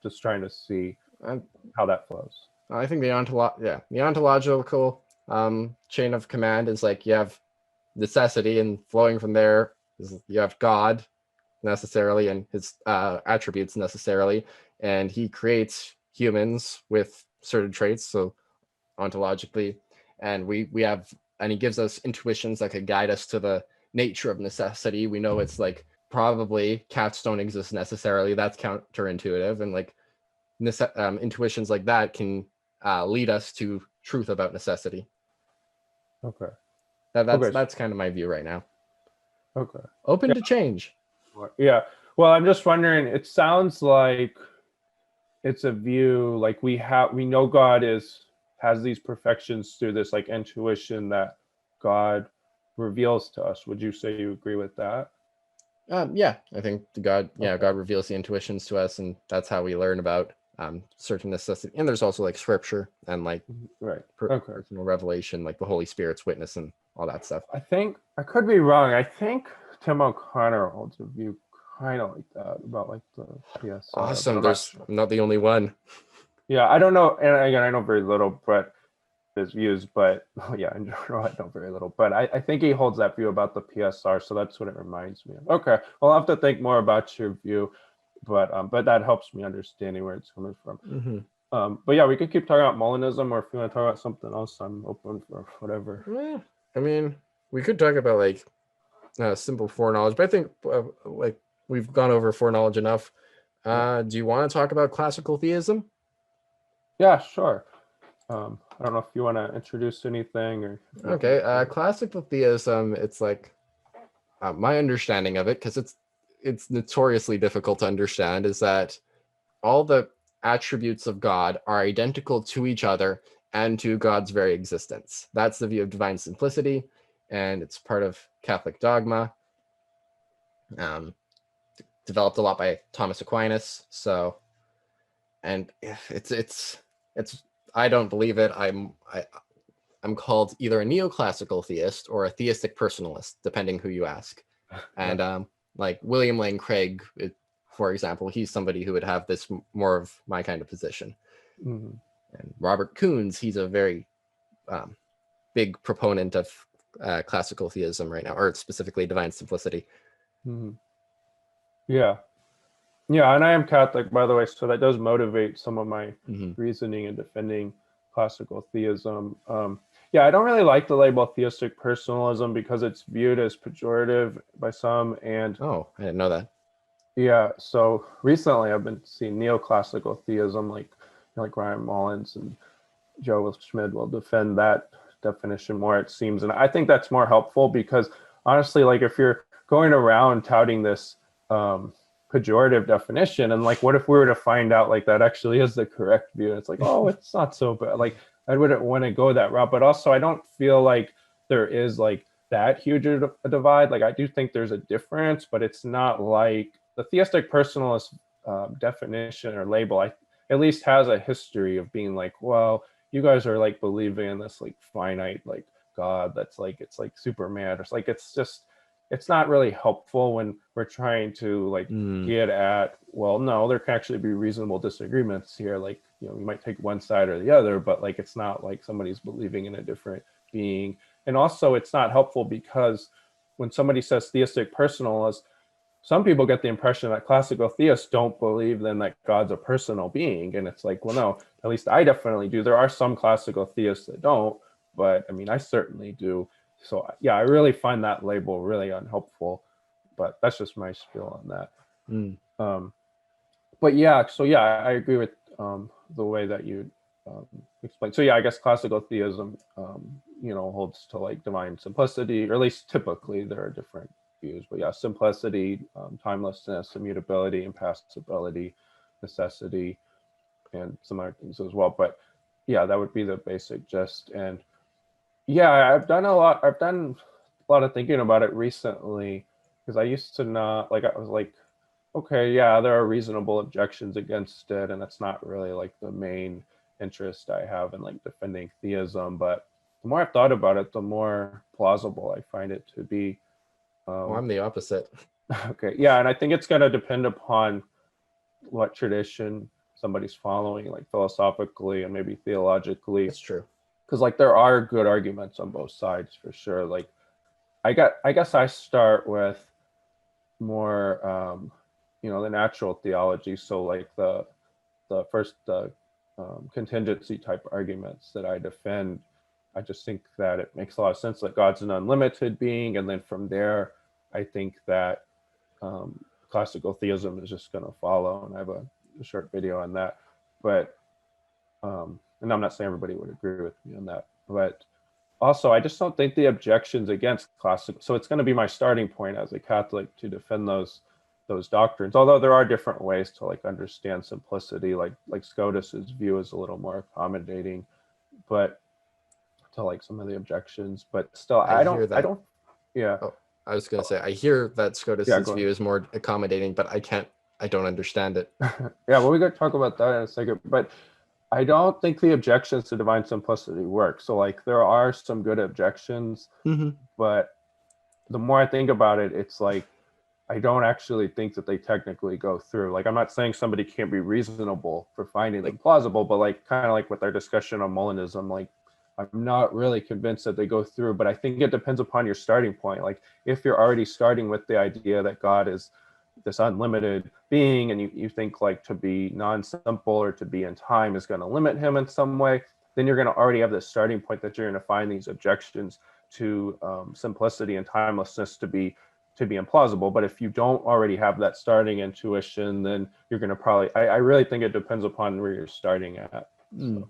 just trying to see I, how that flows. I think the ontological chain of command is like you have necessity, and flowing from there is you have God necessarily and his attributes necessarily, and he creates humans with certain traits, so ontologically, and we have, and he gives us intuitions that could guide us to the nature of necessity. We know it's like probably cats don't exist necessarily. That's counterintuitive, and like intuitions like that can lead us to truth about necessity. Okay. That's Okay. that's kind of my view right now. Okay. Open Yeah. to change. Yeah. Well, I'm just wondering. It sounds like it's a view like we know God has these perfections through this like intuition that God reveals to us. Would you say you agree with that? Yeah, I think Okay. God reveals the intuitions to us, and that's how we learn about certain necessity. And there's also like scripture and like Right. Okay. personal revelation, like the Holy Spirit's witness and all that stuff. I think I could be wrong. I think Tim O'Connor holds a view kind of like that about like the PSR, but Awesome. I'm not There's sure. I'm not the only one. Yeah, I don't know. And again, I know very little, but his views, but yeah, in general, I know very little. But I think he holds that view about the PSR, so that's what it reminds me of. Okay, well, I'll have to think more about your view, but that helps me understanding where it's coming from. Mm-hmm. But yeah, we could keep talking about Molinism, or if you want to talk about something else, I'm open for whatever. I mean, we could talk about like simple foreknowledge, but I think like we've gone over foreknowledge enough. Yeah, Do you want to talk about classical theism? yeah, sure. I don't know if you want to introduce anything or if you want me Okay, to. classical theism. It's like my understanding of it, because it's notoriously difficult to understand, is that all the attributes of God are identical to each other and to God's very existence. That's the view of divine simplicity, and it's part of Catholic dogma. Um, Developed a lot by Thomas Aquinas. So, and it's I don't believe it. I'm called either a neoclassical theist or a theistic personalist, depending who you ask. Yeah. And like William Lane Craig, for example, he's somebody who would have this more of my kind of position. Mhm. And Robert Koons, he's a very um, big proponent of classical theism right now, or specifically divine simplicity. Mhm. Yeah. Yeah, and I am Catholic, by the way, so that does motivate some of my Mm-hmm. reasoning in defending classical theism. Yeah, I don't really like the label theistic personalism because it's viewed as pejorative by some. And Oh, I didn't know that. yeah, so recently I've been seeing neoclassical theism, like Ryan Mullins and Joe Schmid will defend that definition more, it seems. And I think that's more helpful because honestly, like if you're going around touting this pejorative definition, and like what if we were to find out like that actually is the correct view? And it's like, oh, it's not so bad. Like I wouldn't want to go that route. But also I don't feel like there is like that huge a divide. Like I do think there's a difference, but it's not like the theistic personalist definition or label. I at least has a history of being like, well, you guys are like believing in this like finite like God that's like it's like Superman or like it's just it's not really helpful when we're trying to like get at, well, no, there can actually be reasonable disagreements here. Like, you know, you might take one side or the other, but like it's not like somebody's believing in a different being. And also it's not helpful because when somebody says theistic personalist, some people get the impression that classical theists don't believe then that God's a personal being. And it's like, well, no, at least I definitely do. There are some classical theists that don't, but I mean, I certainly do. So yeah, I really find that label really unhelpful, but that's just my spiel on that. But yeah, so yeah, I agree with the way that you explained. So yeah, I guess classical theism, you know, holds to like divine simplicity, or at least typically there are different views, but yeah, simplicity, timelessness, immutability, impassibility, necessity, and some other things as well. But yeah, that would be the basic gist. And yeah, I've done a lot of thinking about it recently, because I used to not like, I was like, okay, yeah, there are reasonable objections against it, and that's not really like the main interest I have in like defending theism. But the more I've thought about it, the more plausible I find it to be. Well, I'm the opposite. Okay, yeah, and I think it's going to depend upon what tradition somebody's following, like philosophically and maybe theologically. That's true. Because like there are good arguments on both sides for sure. Like I guess I start with more you know, the natural theology. So like the first contingency type arguments that I defend, I just think that it makes a lot of sense that God's an unlimited being, and then from there, I think that classical theism is just going to follow, and I have a short video on that. But and I'm not saying everybody would agree with me on that, but also I just don't think the objections against classical. So it's going to be my starting point as a Catholic to defend those doctrines. Although there are different ways to like understand simplicity, like Scotus's view is a little more accommodating, but to like some of the objections. But still, I don't. Yeah. Oh, I was going to say, I hear that Scotus's view is more accommodating, but I don't understand it. Yeah, well, we're going to talk about that in a second. But I don't think the objections to divine simplicity work. So like there are some good objections, but the more I think about it, it's like I don't actually think that they technically go through. Like I'm not saying somebody can't be reasonable for finding them plausible, but like kind of like with our discussion on Molinism, like I'm not really convinced that they go through, but I think it depends upon your starting point. Like if you're already starting with the idea that God is this unlimited being, and you think like to be non-simple or to be in time is going to limit him in some way, then you're going to already have this starting point that you're going to find these objections to simplicity and timelessness to be implausible. But if you don't already have that starting intuition, then you're going to probably, I really think it depends upon where you're starting at. So.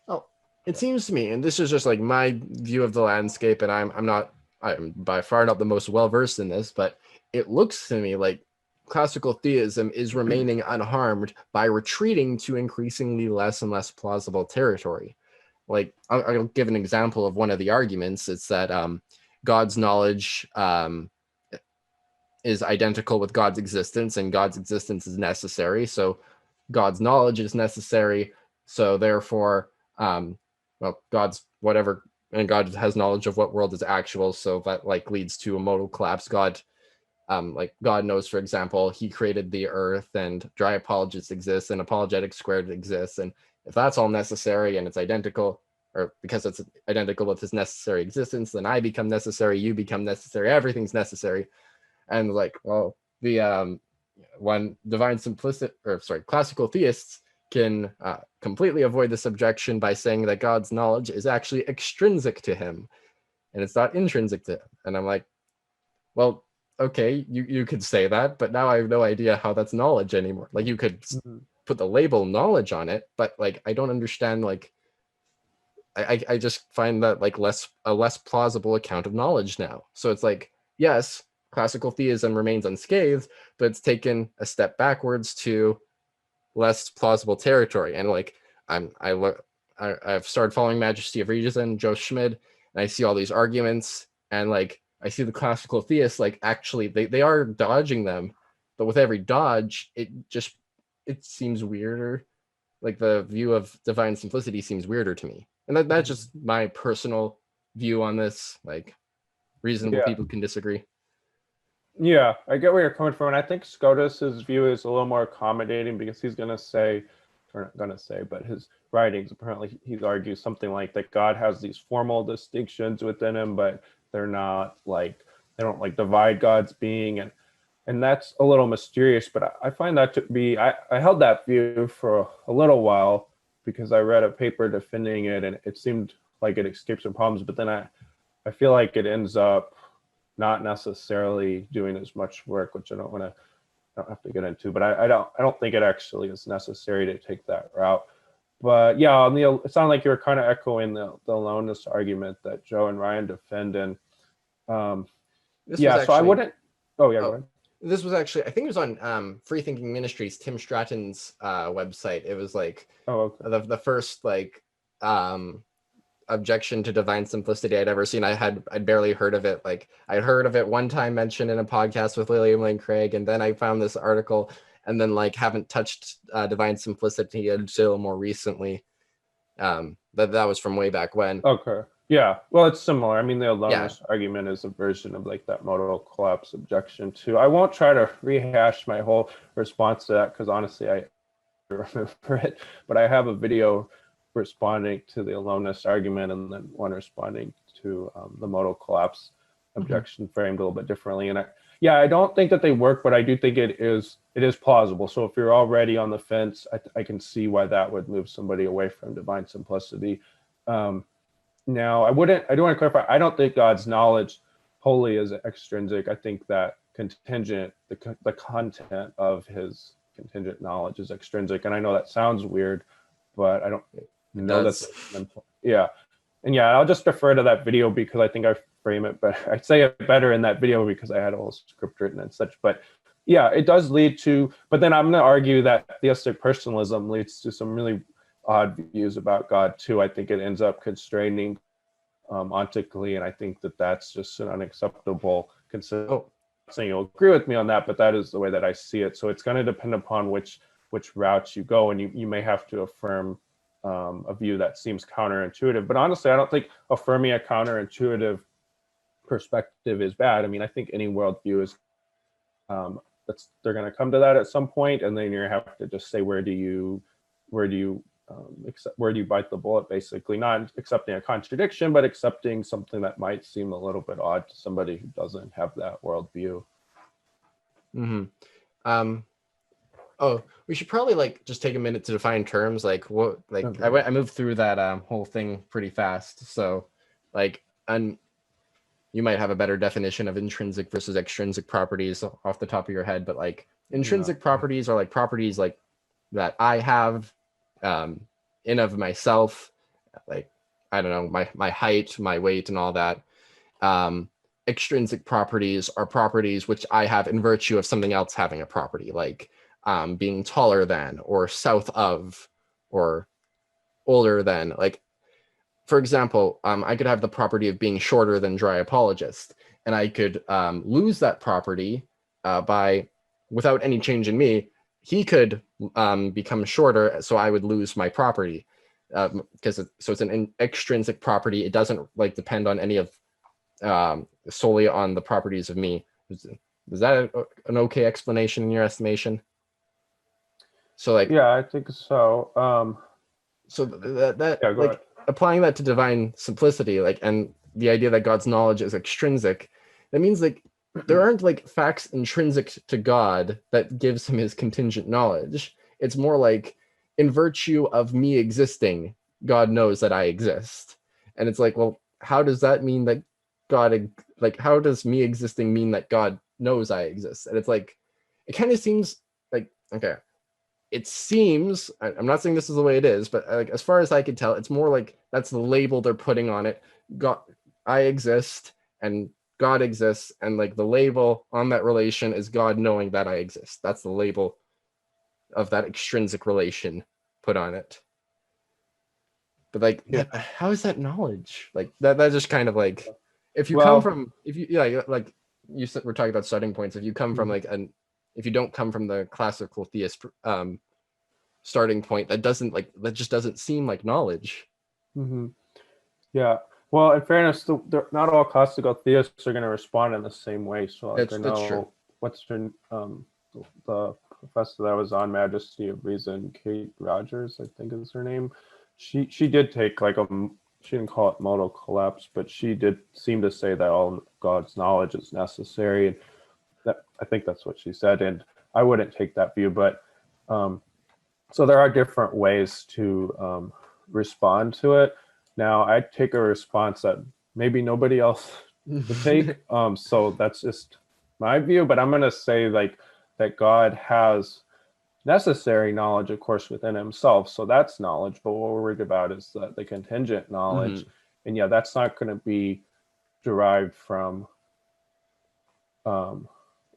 Oh, it seems to me, and this is just like my view of the landscape, and I'm by far not the most well-versed in this, but it looks to me like classical theism is remaining unharmed by retreating to increasingly less and less plausible territory. Like I'll give an example of one of the arguments. It's that God's knowledge is identical with God's existence, and God's existence is necessary. So God's knowledge is necessary. So therefore, God's whatever, and God has knowledge of what world is actual. So that like leads to a modal collapse. Like God knows, for example, he created the earth, and dry apologists exist, and apologetics squared exists. And if that's all necessary and it's identical, or because it's identical with his necessary existence, then I become necessary, you become necessary, everything's necessary. And like, well, the when classical theists can completely avoid this objection by saying that God's knowledge is actually extrinsic to him, and it's not intrinsic to him. And I'm like, well, okay, you could say that, but now I have no idea how that's knowledge anymore. Like you could put the label knowledge on it, but like I don't understand. Like I just find that like a less plausible account of knowledge now. So it's like, yes, classical theism remains unscathed, but it's taken a step backwards to less plausible territory. And like I've started following Majesty of Reason, Joe Schmid, and I see all these arguments, and like I see the classical theists like actually they are dodging them, but with every dodge, it seems weirder. Like the view of divine simplicity seems weirder to me, and that's just my personal view on this. Like, reasonable Yeah. people can disagree. Yeah, I get where you're coming from, and I think Scotus's view is a little more accommodating because he's going to say, or not going to say, but his writings apparently he argues something like that God has these formal distinctions within him, but they're not like they don't like divide God's being, and that's a little mysterious. But I find that to be I held that view for a little while because I read a paper defending it, and it seemed like it escapes some problems, but then I feel like it ends up not necessarily doing as much work, which I don't have to get into, but I don't think it actually is necessary to take that route. But yeah, it sounded like you were kind of echoing the aloneness argument that Joe and Ryan defend, and so I wouldn't. Oh yeah, go ahead. This was actually, I think it was on Free Thinking Ministries, Tim Stratton's website. It was like the first like objection to divine simplicity I'd ever seen. I'd barely heard of it. Like I'd heard of it one time mentioned in a podcast with William Lane Craig, and then I found this article, and then like haven't touched divine simplicity until more recently. That was from way back when. Okay. Yeah. Well, it's similar. I mean, the aloneness argument is a version of like that modal collapse objection too. I won't try to rehash my whole response to that because honestly, I remember it, but I have a video responding to the aloneness argument and then one responding to the modal collapse objection framed a little bit differently. And I don't think that they work, but I do think it is plausible. So if you're already on the fence, I can see why that would move somebody away from divine simplicity. Now, I do want to clarify, I don't think God's knowledge wholly is extrinsic. I think that the content of his contingent knowledge is extrinsic. And I know that sounds weird, but I don't know that's and I'll just defer to that video because I think I frame it better. I say it better in that video because I had a whole script written and such. But yeah, it does lead to, but then I'm going to argue that theistic personalism leads to some really odd views about God too. I think it ends up constraining ontically, and I think that that's just an unacceptable consideration. Saying you'll agree with me on that, but that is the way that I see it. So it's going to depend upon which routes you go, and you may have to affirm a view that seems counterintuitive. But honestly, I don't think affirming a counterintuitive perspective is bad. I mean, I think any worldview is they're going to come to that at some point, and then you have to just say where do you bite the bullet, basically, not accepting a contradiction, but accepting something that might seem a little bit odd to somebody who doesn't have that worldview. We should probably like just take a minute to define terms. Like what, like okay. I moved through that whole thing pretty fast. So like, you might have a better definition of intrinsic versus extrinsic properties off the top of your head, but like intrinsic properties are like properties like that I have in of myself, like, I don't know, my height, my weight and all that. Extrinsic properties are properties which I have in virtue of something else having a property, like being taller than, or south of, or older than. Like, for example, I could have the property of being shorter than Dry Apologist, and I could lose that property without any change in me. He could become shorter, so I would lose my property because it's an extrinsic property. It doesn't like depend on any of solely on the properties of me. Is that an okay explanation in your estimation? So like, yeah, I think so. So that like ahead. Applying that to divine simplicity, like, and the idea that God's knowledge is extrinsic, that means like there aren't like facts intrinsic to God that gives him his contingent knowledge. It's more like in virtue of me existing, God knows that I exist. And it's like, well, how does that mean that God, like, how does me existing mean that God knows I exist? And it's like, it kind of seems like, okay, it seems, I'm not saying this is the way it is, but like, as far as I could tell, it's more like that's the label they're putting on it. God, I exist and God exists, and like the label on that relation is God knowing that I exist. That's the label of that extrinsic relation put on it. But like, how is that knowledge? Like that just kind of like, if you come from, if you like you said, we're talking about starting points. If you come from like if you don't come from the classical theist starting point, that just doesn't seem like knowledge. Yeah. Well, in fairness, not all classical theists are going to respond in the same way. So like, That's true. What's her, the professor that was on Majesty of Reason, Kate Rogers, I think is her name. She did take like she didn't call it modal collapse, but she did seem to say that all God's knowledge is necessary. And I think that's what she said. And I wouldn't take that view, but so there are different ways to respond to it. Now, I take a response that maybe nobody else would take. So that's just my view, but I'm going to say like that God has necessary knowledge, of course, within himself. So that's knowledge. But what we're worried about is the contingent knowledge. And yeah, that's not going to be derived from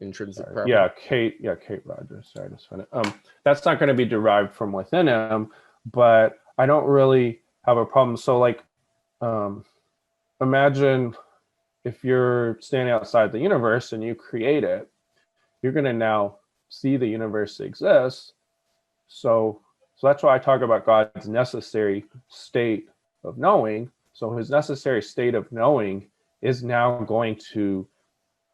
intrinsic property. Kate Rogers. Sorry, I just found it. That's not going to be derived from within him, but I don't really have a problem. So like, imagine if you're standing outside the universe and you create it, you're going to now see the universe exists. So that's why I talk about God's necessary state of knowing. So his necessary state of knowing is now going to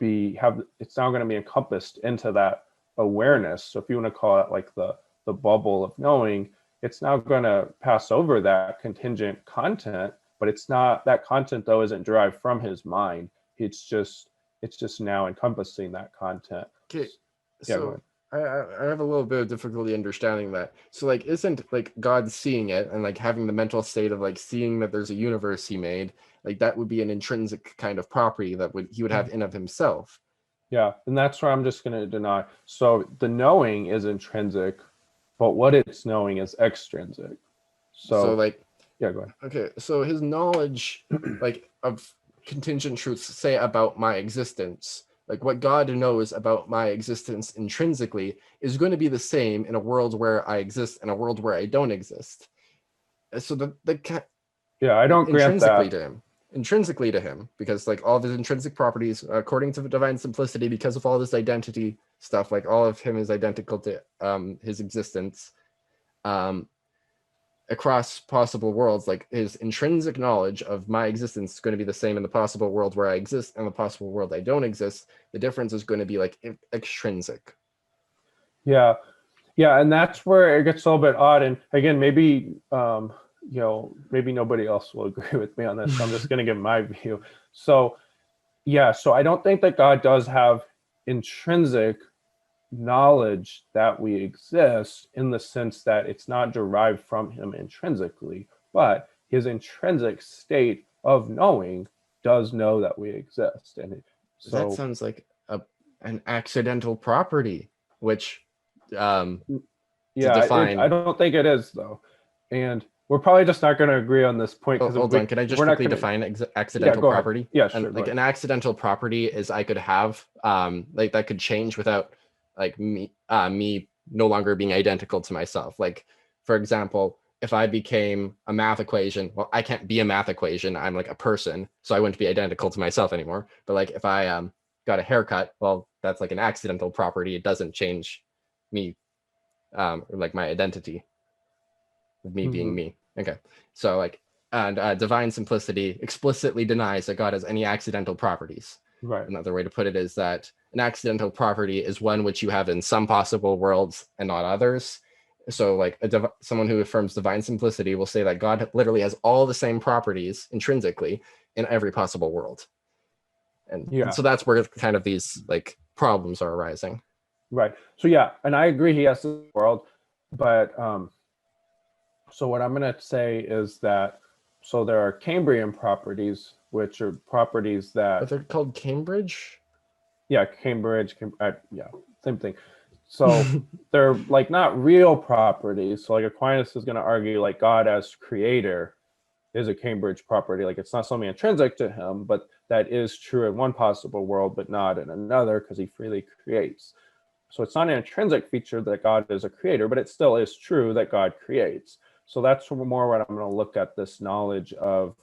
it's now going to be encompassed into that awareness. So if you want to call it like the bubble of knowing, it's now going to pass over that contingent content, but it's not, that content though isn't derived from his mind. It's just now encompassing that content. Okay, so I have a little bit of difficulty understanding that. So like, isn't like God seeing it and like having the mental state of like seeing that there's a universe he made, like that would be an intrinsic kind of property that he would have in of himself. Yeah, and that's where I'm just going to deny. So the knowing is intrinsic, but what it's knowing is extrinsic. So like, yeah, go ahead. Okay, so his knowledge like of contingent truths, say about my existence, like what God knows about my existence intrinsically is going to be the same in a world where I exist and a world where I don't exist. So I don't grant that. Intrinsically to him, because like all of his intrinsic properties, according to the divine simplicity, because of all this identity stuff, like all of him is identical to his existence across possible worlds. Like his intrinsic knowledge of my existence is going to be the same in the possible world where I exist and the possible world I don't exist. The difference is going to be like extrinsic. Yeah, and that's where it gets a little bit odd. And again, maybe maybe nobody else will agree with me on this. So I'm just going to give my view. So I don't think that God does have intrinsic knowledge that we exist in the sense that it's not derived from him intrinsically, but his intrinsic state of knowing does know that we exist. And so that sounds like an accidental property, which I don't think it is though. And we're probably just not going to agree on this point. Hold on, can I just quickly define accidental property? Yeah, sure. Like an accidental property is I could have like that could change without like me no longer being identical to myself. Like for example, if I became a math equation, well, I can't be a math equation. I'm like a person, so I wouldn't be identical to myself anymore. But like if I got a haircut, well, that's like an accidental property. It doesn't change me, or like my identity of me being me. Okay, so like, and divine simplicity explicitly denies that God has any accidental properties. Right. Another way to put it is that an accidental property is one which you have in some possible worlds and not others. So like someone who affirms divine simplicity will say that God literally has all the same properties intrinsically in every possible world. And so that's where kind of these like problems are arising. Right. So yeah, and I agree he has the world, but so what I'm going to say is that so there are Cambrian properties, which are properties that... But they're called Cambridge? Yeah, Cambridge, same thing. So they're like not real properties. So like Aquinas is going to argue like God as creator is a Cambridge property. Like it's not something intrinsic to him, but that is true in one possible world, but not in another because he freely creates. So it's not an intrinsic feature that God is a creator, but it still is true that God creates. So that's more what I'm going to look at this knowledge of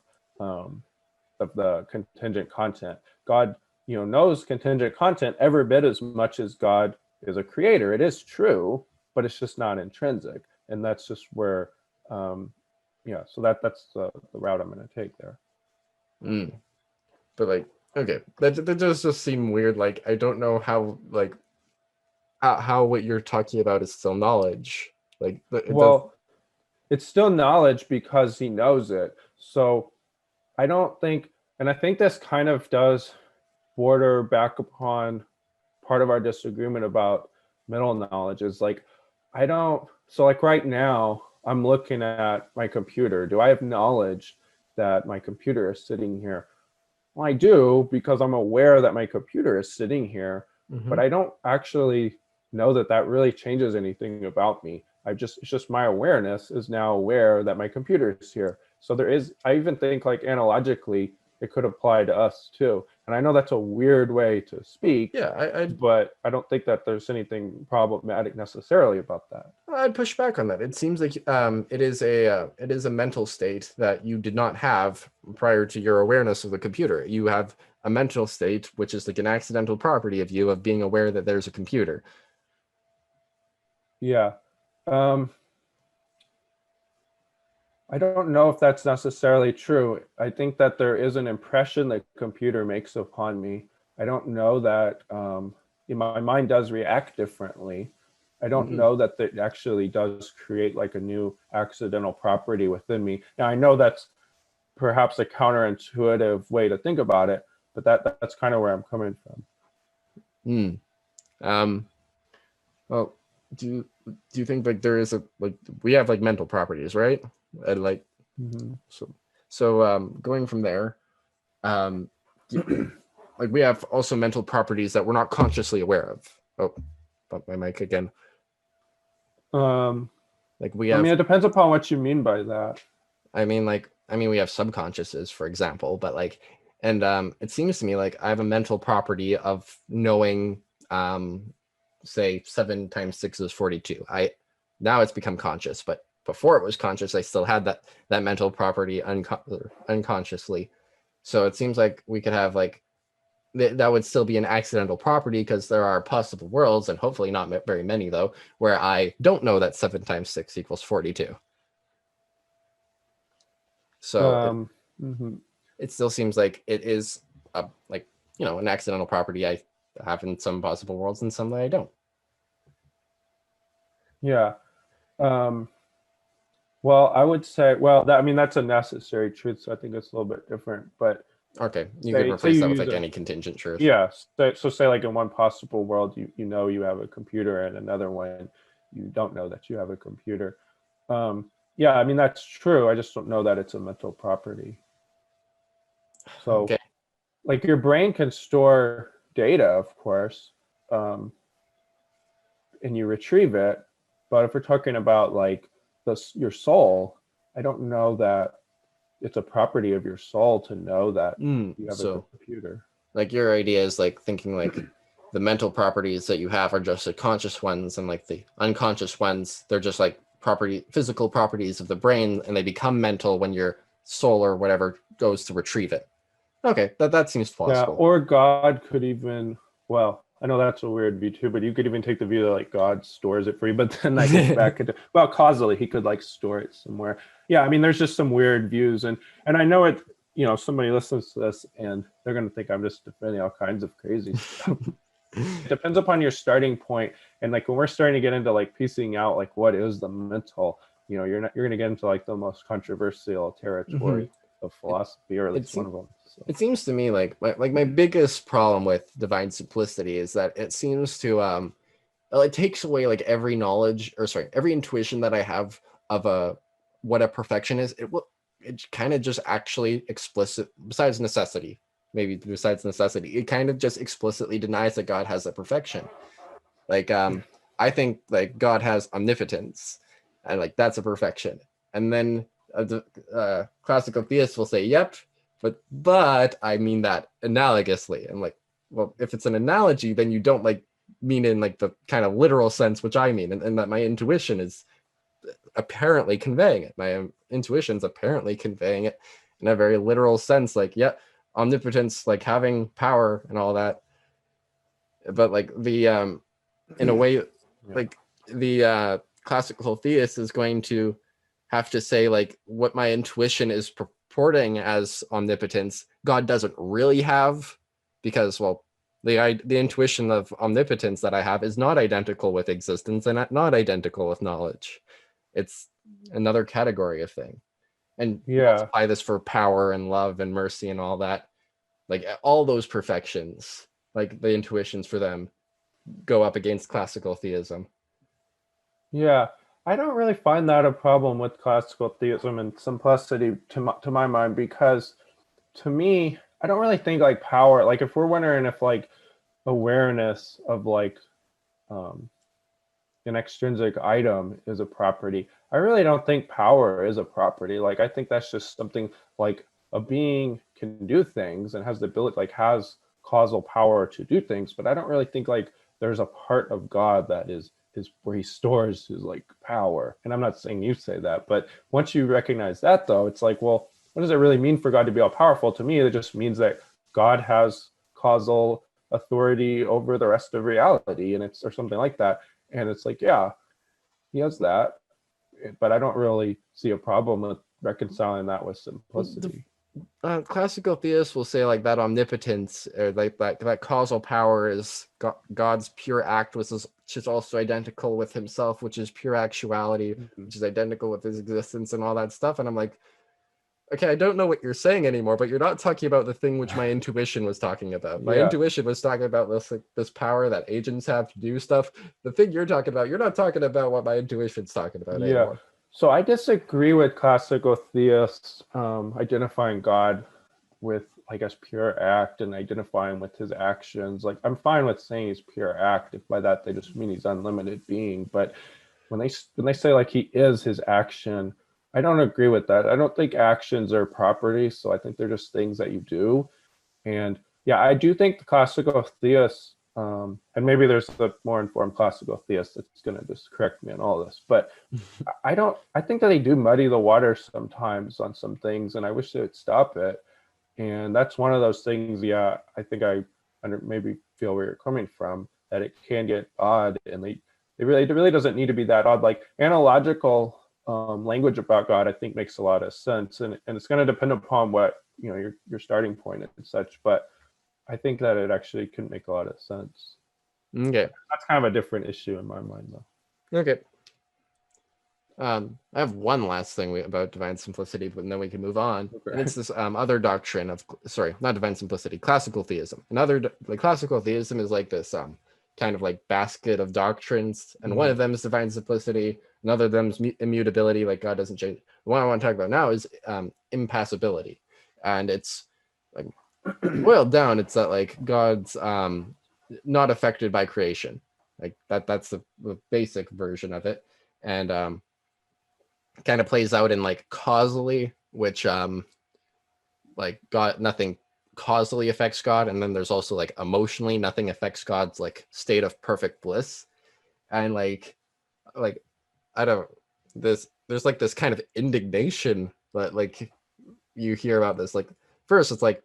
of the contingent content. God, knows contingent content every bit as much as God is a creator. It is true, but it's just not intrinsic, and that's just where, So that's the route I'm going to take there. But like, okay, that does just seem weird. Like, I don't know how how what you're talking about is still knowledge. Like, it's still knowledge because he knows it. So I don't think, and I think this kind of does border back upon part of our disagreement about mental knowledge is like, so like right now, I'm looking at my computer. Do I have knowledge that my computer is sitting here? Well, I do, because I'm aware that my computer is sitting here, but I don't actually know that really changes anything about me. It's just my awareness is now aware that my computer is here. So I even think like analogically, it could apply to us too. And I know that's a weird way to speak, but I don't think that there's anything problematic necessarily about that. I'd push back on that. It seems like it is a mental state that you did not have prior to your awareness of the computer. You have a mental state, which is like an accidental property of you of being aware that there's a computer. Yeah. I don't know if that's necessarily true. I think that there is an impression that computer makes upon me. I don't know that my mind does react differently. I don't know that it actually does create like a new accidental property within me. Now, I know that's perhaps a counterintuitive way to think about it, but that's kind of where I'm coming from. Well, do you think like there is we have like mental properties, right? And like so going from there, like we have also mental properties that we're not consciously aware of. Oh, bump my mic again. Like we have, it depends upon what you mean by that. I mean we have subconsciouses, for example, but like, and it seems to me like I have a mental property of knowing say 7 times 6 is 42. Now it's become conscious, but before it was conscious, I still had that mental property unconsciously. So it seems like we could have like that would still be an accidental property, because there are possible worlds, and hopefully not very many though, where I don't know that 7 times 6 equals 42. So it still seems like it is an accidental property I have in some possible worlds and some that I don't. Yeah. Well, I would say, that's a necessary truth, so I think it's a little bit different. But okay, you could replace that with like any contingent truth. Yeah. So say like in one possible world, you know you have a computer, and another one you don't know that you have a computer. Yeah, that's true. I just don't know that it's a mental property. So, like your brain can store data, of course, and you retrieve it. But if we're talking about like your soul, I don't know that it's a property of your soul to know that you have a computer. Like your idea is like thinking like the mental properties that you have are just the conscious ones, and like the unconscious ones, they're just like physical properties of the brain, and they become mental when your soul or whatever goes to retrieve it. Okay, that seems plausible. Yeah, or God could even, well, I know that's a weird view too, but you could even take the view that like God stores it for you, but then that gets back into, causally, he could like store it somewhere. Yeah, there's just some weird views, and I know it, somebody listens to this and they're going to think I'm just defending all kinds of crazy stuff. It depends upon your starting point, and like when we're starting to get into like piecing out like what is the mental, you're going to get into like the most controversial territory of philosophy, or at least one of them. So. It seems to me like my biggest problem with divine simplicity is that it seems to it takes away like every knowledge, or sorry, every intuition that I have of what a perfection is. It kind of just actually besides necessity, it kind of just explicitly denies that God has a perfection. Like I think like God has omnipotence, and like that's a perfection. And then the classical theists will say, yep, but I mean that analogously. And like, well, if it's an analogy, then you don't like mean in like the kind of literal sense, which I mean, and that my intuition is apparently conveying it. My intuition's apparently conveying it in a very literal sense. Like, yeah, omnipotence, like having power and all that. But like the in a way, like the classical theist is going to have to say like what my intuition is purporting as omnipotence, God doesn't really have, because well, the intuition of omnipotence that I have is not identical with existence and not identical with knowledge. It's another category of thing. And multiply this for power and love and mercy and all that, like all those perfections, like the intuitions for them go up against classical theism. Yeah, I don't really find that a problem with classical theism and simplicity to my mind, because to me, I don't really think like power, like if we're wondering if like awareness of like an extrinsic item is a property, I really don't think power is a property. Like I think that's just something like a being can do things and has the ability, like has causal power to do things, but I don't really think like there's a part of God that is where he stores his like power. And I'm not saying you say that, but once you recognize that though, it's like, well, what does it really mean for God to be all powerful? To me, it just means that God has causal authority over the rest of reality, and it's or something like that. And it's like, yeah, he has that, but I don't really see a problem with reconciling that with simplicity. Classical theists will say like that omnipotence or like that causal power is God's pure act, which is also identical with himself, which is pure actuality, which is identical with his existence and all that stuff. And I'm like, okay, I don't know what you're saying anymore, but you're not talking about the thing which my intuition was talking about. My intuition was talking about this like, this power that agents have to do stuff. The thing you're talking about, you're not talking about what my intuition's talking about anymore. So I disagree with classical theists identifying God with, I guess, pure act and identifying with his actions. Like I'm fine with saying he's pure act if by that they just mean he's unlimited being. But when they say like he is his action, I don't agree with that. I don't think actions are properties. So I think they're just things that you do. And yeah, I do think the classical theists, and maybe there's a more informed classical theist that's going to just correct me on all this, but I think that they do muddy the water sometimes on some things, and I wish they would stop it. And that's one of those things, yeah, I think I maybe feel where you're coming from, that it can get odd, and it really doesn't need to be that odd. Like analogical language about God, I think makes a lot of sense, and it's going to depend upon what your starting point and such. But I think that it actually can make a lot of sense. Okay, that's kind of a different issue in my mind, though. Okay. I have one last thing about divine simplicity, but then we can move on. Okay. And it's this other doctrine of, sorry, not divine simplicity, classical theism. Classical theism is like this kind of like basket of doctrines, and one of them is divine simplicity, another of them is immutability, like God doesn't change. The one I want to talk about now is impassibility, and it's like boiled down, it's that like God's not affected by creation, like that's the basic version of it, and kind of plays out in like causally, which like God, nothing causally affects God, and then there's also like emotionally, nothing affects God's like state of perfect bliss. And like I don't, there's like this kind of indignation that like you hear about this. Like first it's like,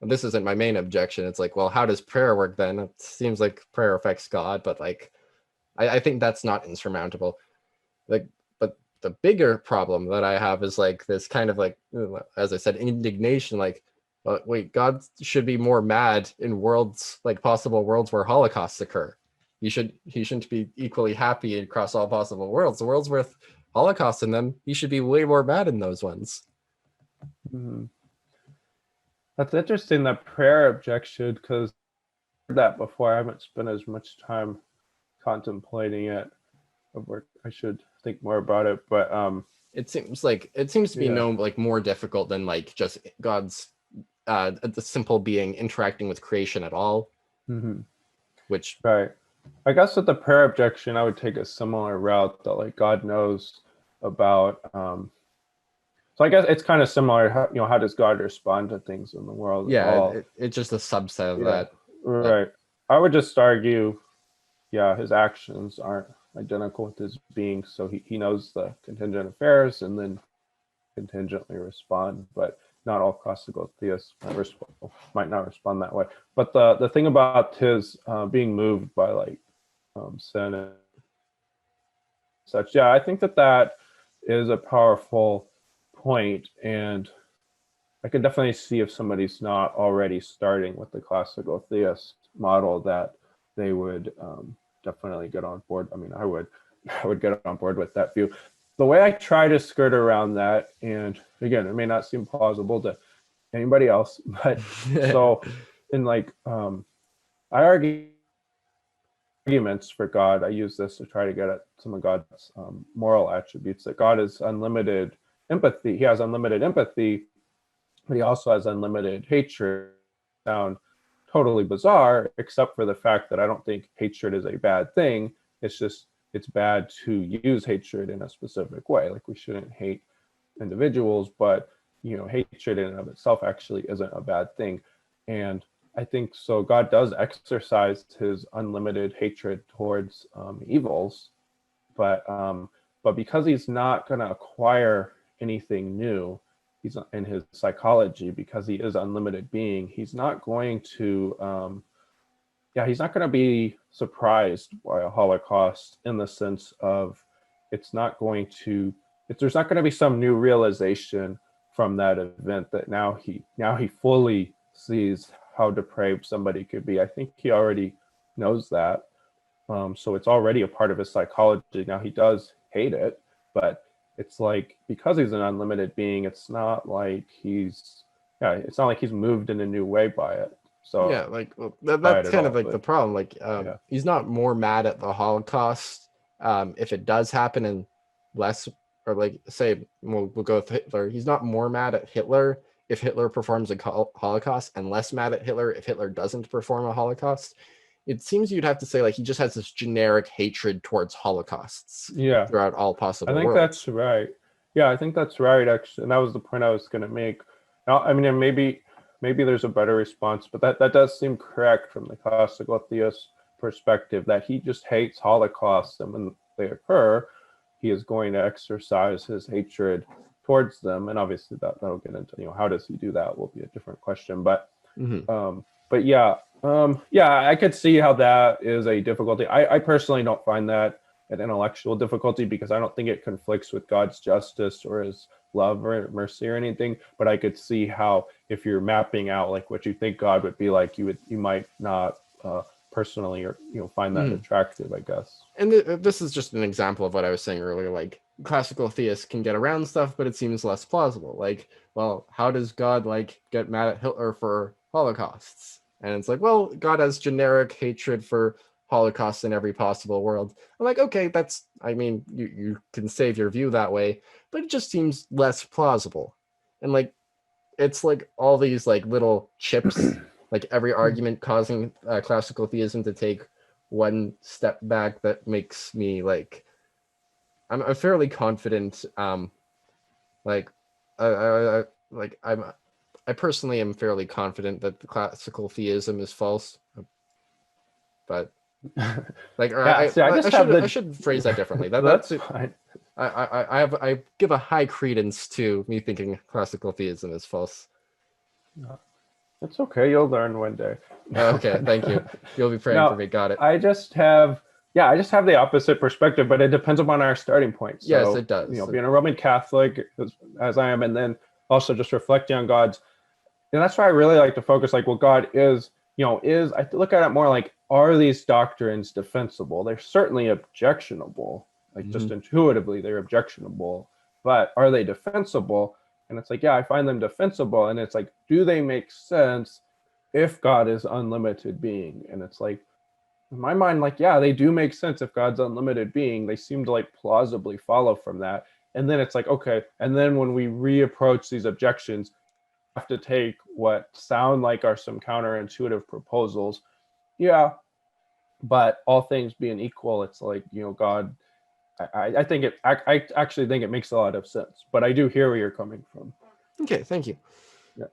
this isn't my main objection, it's like, well, how does prayer work then? It seems like prayer affects God, but like I think that's not insurmountable. Like, but the bigger problem that I have is like this kind of like, as I said, indignation. Like, wait, God should be more mad in worlds, like possible worlds where holocausts occur. He shouldn't be equally happy across all possible worlds. The worlds with holocausts in them, he should be way more mad in those ones. Mm-hmm. That's interesting, that prayer objection, because I've heard that before. I haven't spent as much time contemplating it. I should think more about it, but it seems to be no like more difficult than like just God's the simple being interacting with creation at all. Mm-hmm. Which right. I guess with the prayer objection, I would take a similar route, that like God knows about. So I guess it's kind of similar. How does God respond to things in the world? Yeah, it's just a subset of that. Right. I would just argue, his actions aren't identical with his being, so he knows the contingent affairs and then contingently respond. But not all classical theists might not respond that way. But the thing about his being moved by like sin and such, yeah, I think that is a powerful point, and I can definitely see if somebody's not already starting with the classical theist model that they would definitely get on board. I mean, I would get on board with that view. The way I try to skirt around that, and again, it may not seem plausible to anybody else, but so in like I argue arguments for God. I use this to try to get at some of God's moral attributes, that God is unlimited empathy. He has unlimited empathy, but he also has unlimited hatred. Sound totally bizarre, except for the fact that I don't think hatred is a bad thing. It's just, it's bad to use hatred in a specific way. Like, we shouldn't hate individuals, but hatred in and of itself actually isn't a bad thing. And I think so God does exercise his unlimited hatred towards evils, but because he's not going to acquire anything new, he's in his psychology, because he is unlimited being, he's not going to he's not going to be surprised by a Holocaust, in the sense of there's not going to be some new realization from that event that now he fully sees how depraved somebody could be. I think he already knows that. So it's already a part of his psychology. Now, he does hate it, but it's like, because he's an unlimited being, it's not like he's moved in a new way by it. So yeah, like that's kind of like the problem. Like he's not more mad at the Holocaust if it does happen, and less, or like, say we'll go with Hitler. He's not more mad at Hitler if Hitler performs a Holocaust, and less mad at Hitler if Hitler doesn't perform a Holocaust. It seems you'd have to say like he just has this generic hatred towards Holocausts throughout all possible I think worlds. That's right. Yeah, I think that's right, actually. And that was the point I was going to make. Now, I mean, maybe there's a better response, but that does seem correct from the classical theist perspective, that he just hates Holocausts, and when they occur, he is going to exercise his hatred towards them. And obviously that'll get into, how does he do that will be a different question. But I could see how that is a difficulty. I personally don't find that an intellectual difficulty, because I don't think it conflicts with God's justice or his love or mercy or anything. But I could see how, if you're mapping out like what you think God would be like, you might not personally, or find that attractive, I guess. And this is just an example of what I was saying earlier. Like, classical theists can get around stuff, but it seems less plausible. Like, well, how does God like get mad at Hitler for Holocausts? And it's like, well, God has generic hatred for Holocausts in every possible world. I'm like, okay, you can save your view that way, but it just seems less plausible. And like, it's like all these like little chips, like every argument causing classical theism to take one step back, that makes me like, I'm fairly confident. I personally am fairly confident that the classical theism is false, but like, I should phrase that differently. That's fine. I give a high credence to me thinking classical theism is false. It's okay. You'll learn one day. Okay, thank you. You'll be praying for me. Got it. I just have the opposite perspective, but it depends upon our starting point. So, yes, it does. Being a Roman Catholic, as I am, and then also just reflecting on God's, and that's why I really like to focus, like, well, God is, I look at it more like, are these doctrines defensible? They're certainly objectionable. Like, just intuitively, they're objectionable, but are they defensible? And it's like, yeah, I find them defensible. And it's like, do they make sense if God is unlimited being? And it's like, in my mind, like, yeah, they do make sense if God's unlimited being. They seem to like plausibly follow from that. And then it's like, okay, and then when we reapproach these objections, we have to take what sound like are some counterintuitive proposals. Yeah, but all things being equal, it's like, God, I actually think it makes a lot of sense, but I do hear where you're coming from. Okay, thank you. Yeah.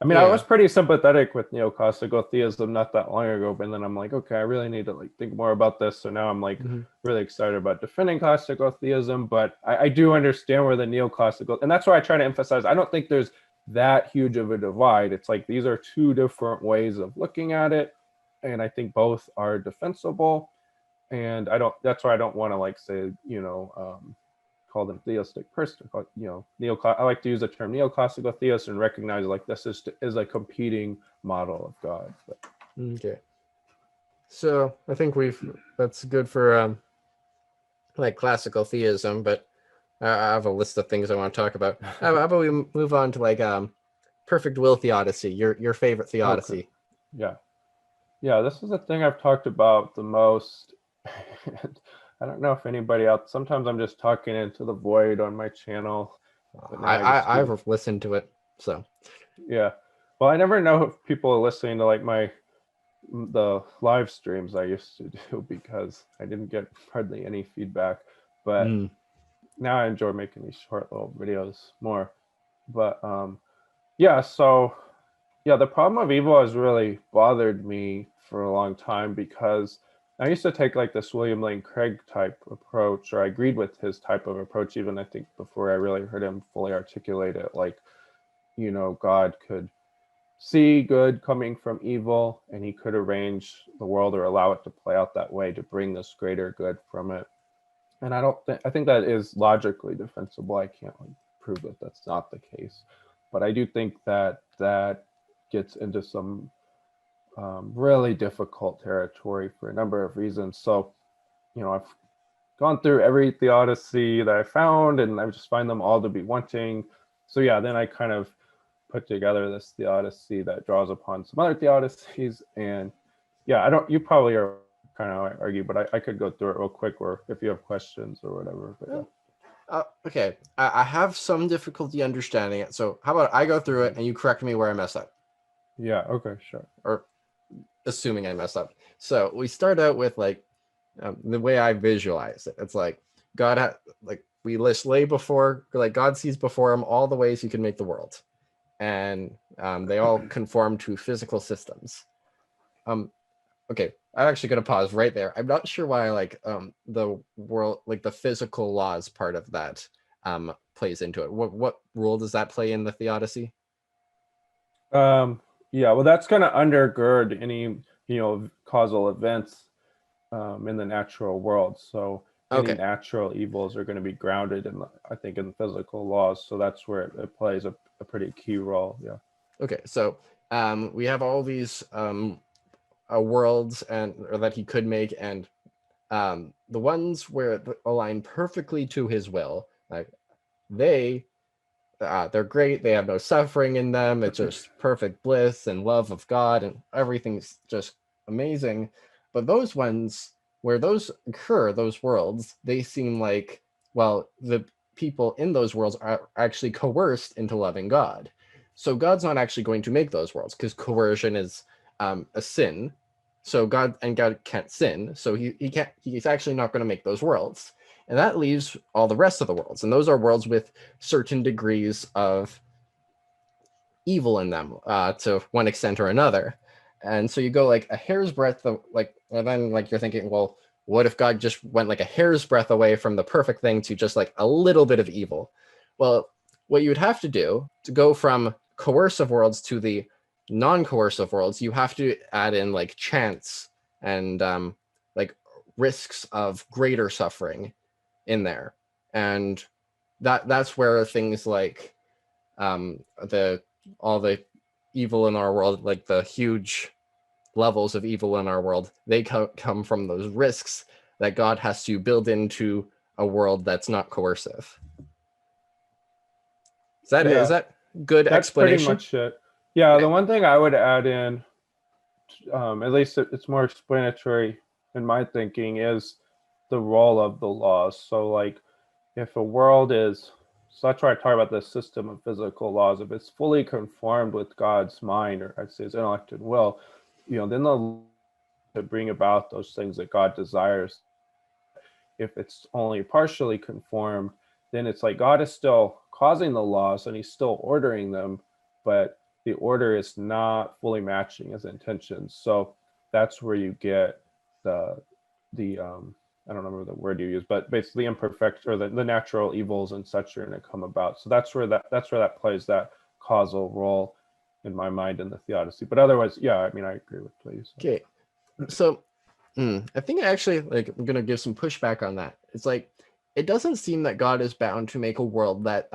I mean, I was pretty sympathetic with neoclassical theism not that long ago, but then I'm like, okay, I really need to like think more about this. So now I'm like really excited about defending classical theism, but I do understand where the neoclassical, and that's why I try to emphasize, I don't think there's that huge of a divide. It's like these are two different ways of looking at it, and I think both are defensible. And that's why I don't want to like say, call them theistic person, I like to use the term neoclassical theist and recognize like this is a competing model of God. But. Okay. So I think that's good for like classical theism, but I have a list of things I want to talk about. How about we move on to like perfect will theodicy, your favorite theodicy? Okay. Yeah, this is the thing I've talked about the most. I don't know if anybody else, sometimes I'm just talking into the void on my channel. I've listened to it, so. Yeah. Well, I never know if people are listening to like the live streams I used to do because I didn't get hardly any feedback. But now I enjoy making these short little videos more. But the problem of evil has really bothered me for a long time because I used to take like this William Lane Craig type approach, or I agreed with his type of approach, even I think before I really heard him fully articulate it, like, God could see good coming from evil and he could arrange the world or allow it to play out that way to bring this greater good from it. And I think that is logically defensible. I can't prove that that's not the case, but I do think that gets into some really difficult territory for a number of reasons. So, I've gone through every theodicy that I found, and I just find them all to be wanting. So yeah, then I kind of put together this theodicy that draws upon some other theodicies. And yeah, you probably are kind of argue, but I could go through it real quick, or if you have questions or whatever. But yeah. Okay, I have some difficulty understanding it. So how about I go through it and you correct me where I mess up? Yeah, okay, sure. Or assuming I mess up. So we start out with like the way I visualize it. It's like God we lay before, like God sees before him all the ways he can make the world. And they all conform to physical systems. Okay, I'm actually going to pause right there. I'm not sure why the world, like the physical laws part of that plays into it. What role does that play in the theodicy? Yeah, well, that's going to undergird any causal events in the natural world. So any natural evils are going to be grounded in physical laws. So that's where it plays a pretty key role. Yeah. Okay, so we have all these worlds or that he could make, and the ones where it align perfectly to his will, like they're great. They have no suffering in them. It's just perfect bliss and love of God, and everything's just amazing. But those ones where those occur, those worlds, they seem like, well, the people in those worlds are actually coerced into loving God. So God's not actually going to make those worlds because coercion is a sin. So God can't sin. So he's actually not going to make those worlds. And that leaves all the rest of the worlds. And those are worlds with certain degrees of evil in them to one extent or another. And so you go like a hair's breadth of and then you're thinking, well, what if God just went like a hair's breadth away from the perfect thing to just like a little bit of evil? Well, what you would have to do to go from coercive worlds to the non-coercive worlds, you have to add in like chance and risks of greater suffering in there. And that's where things like all the evil in our world, like the huge levels of evil in our world, they come from those risks that God has to build into a world that's not coercive. Is that good that's explanation? Pretty much it. Yeah, the one thing I would add in, at least it's more explanatory in my thinking, is the role of the laws. So like if a world is, so that's why I talk about this system of physical laws, if it's fully conformed with God's mind, or I'd say his intellect and will, then they'll to bring about those things that God desires. If it's only partially conformed, then it's like God is still causing the laws and he's still ordering them, but the order is not fully matching his intentions. So that's where you get the I don't remember the word you use, but basically imperfect, or the natural evils and such are going to come about. So that's where that plays that causal role in my mind in the Theodicy. But otherwise, yeah, I mean, I agree with what you said. Okay, so I think I actually I'm gonna give some pushback on that. It's like it doesn't seem that God is bound to make a world that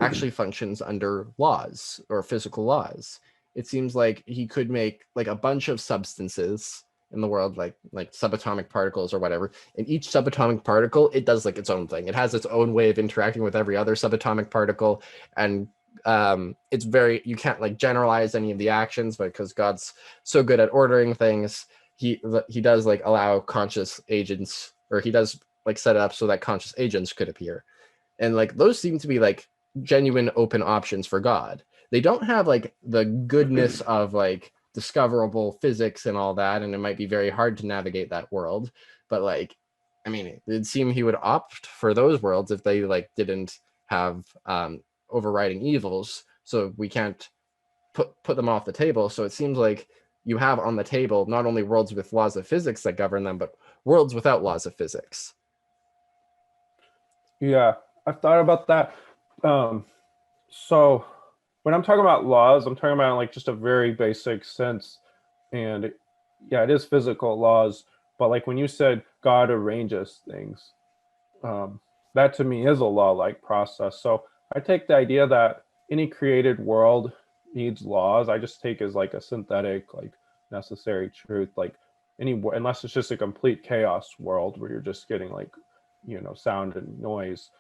actually functions under laws or physical laws. It seems like he could make like a bunch of substances in the world, like subatomic particles or whatever. And each subatomic particle, it does like its own thing. It has its own way of interacting with every other subatomic particle, and it's very, you can't like generalize any of the actions, but because God's so good at ordering things, he does like allow conscious agents, or he does like set it up so that conscious agents could appear. And like those seem to be like genuine open options for God. They don't have like the goodness of like discoverable physics and all that, and it might be very hard to navigate that world. But like, I mean, it would seem he would opt for those worlds if they like didn't have overriding evils. So we can't put them off the table. So it seems like you have on the table not only worlds with laws of physics that govern them, but worlds without laws of physics. Yeah, I've thought about that. So when I'm talking about laws, I'm talking about like just a very basic sense. And yeah, it is physical laws. But like when you said God arranges things, that to me is a law-like process. So I take the idea that any created world needs laws. I just take as like a synthetic, like necessary truth, like unless it's just a complete chaos world where you're just getting like, sound and noise.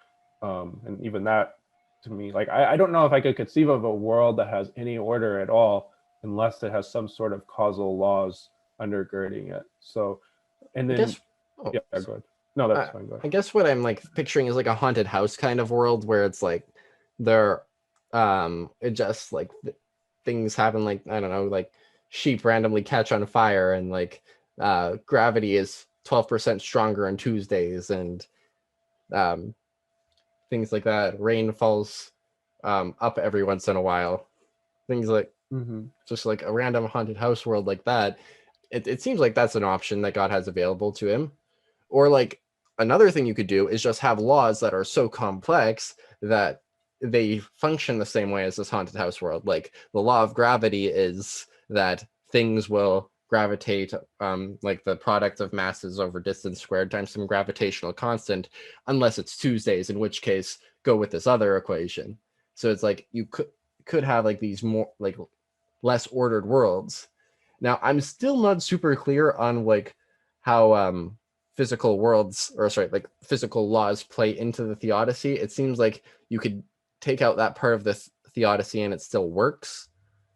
And even that to me, like, I don't know if I could conceive of a world that has any order at all unless it has some sort of causal laws undergirding it. So, and then, yeah, go ahead. No, that's fine. Go ahead. I guess what I'm like picturing is like a haunted house kind of world where it's like it just like things happen, like, I don't know, like sheep randomly catch on fire, and like gravity is 12% stronger on Tuesdays, and things like that. Rain falls up every once in a while. Things like just like a random haunted house world like that. It seems like that's an option that God has available to him. Or like another thing you could do is just have laws that are so complex that they function the same way as this haunted house world. Like the law of gravity is that things will gravitate like the product of masses over distance squared times some gravitational constant, unless it's Tuesdays, in which case go with this other equation. So it's like you could have like these more like less ordered worlds. Now I'm still not super clear on like how physical worlds, or sorry, like physical laws play into the Theodicy. It seems like you could take out that part of the Theodicy and it still works,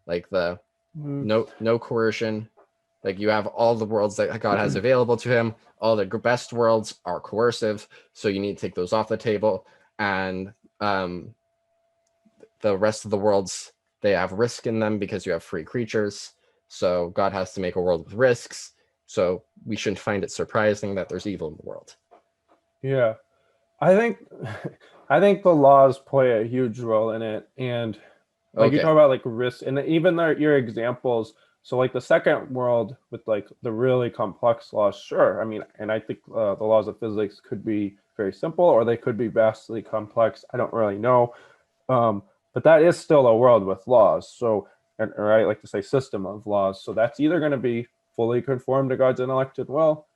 like the no coercion. Like you have all the worlds that God has available to him. All the best worlds are coercive, so you need to take those off the table. And the rest of the worlds, they have risk in them because you have free creatures. So God has to make a world with risks. So we shouldn't find it surprising that there's evil in the world. Yeah, I think the laws play a huge role in it. And like you talk about like risk, and even your examples. So like the second world with like the really complex laws, sure. I mean, and I think the laws of physics could be very simple, or they could be vastly complex. I don't really know. But that is still a world with laws. So, or I like to say system of laws. So that's either going to be fully conform to God's unelected will,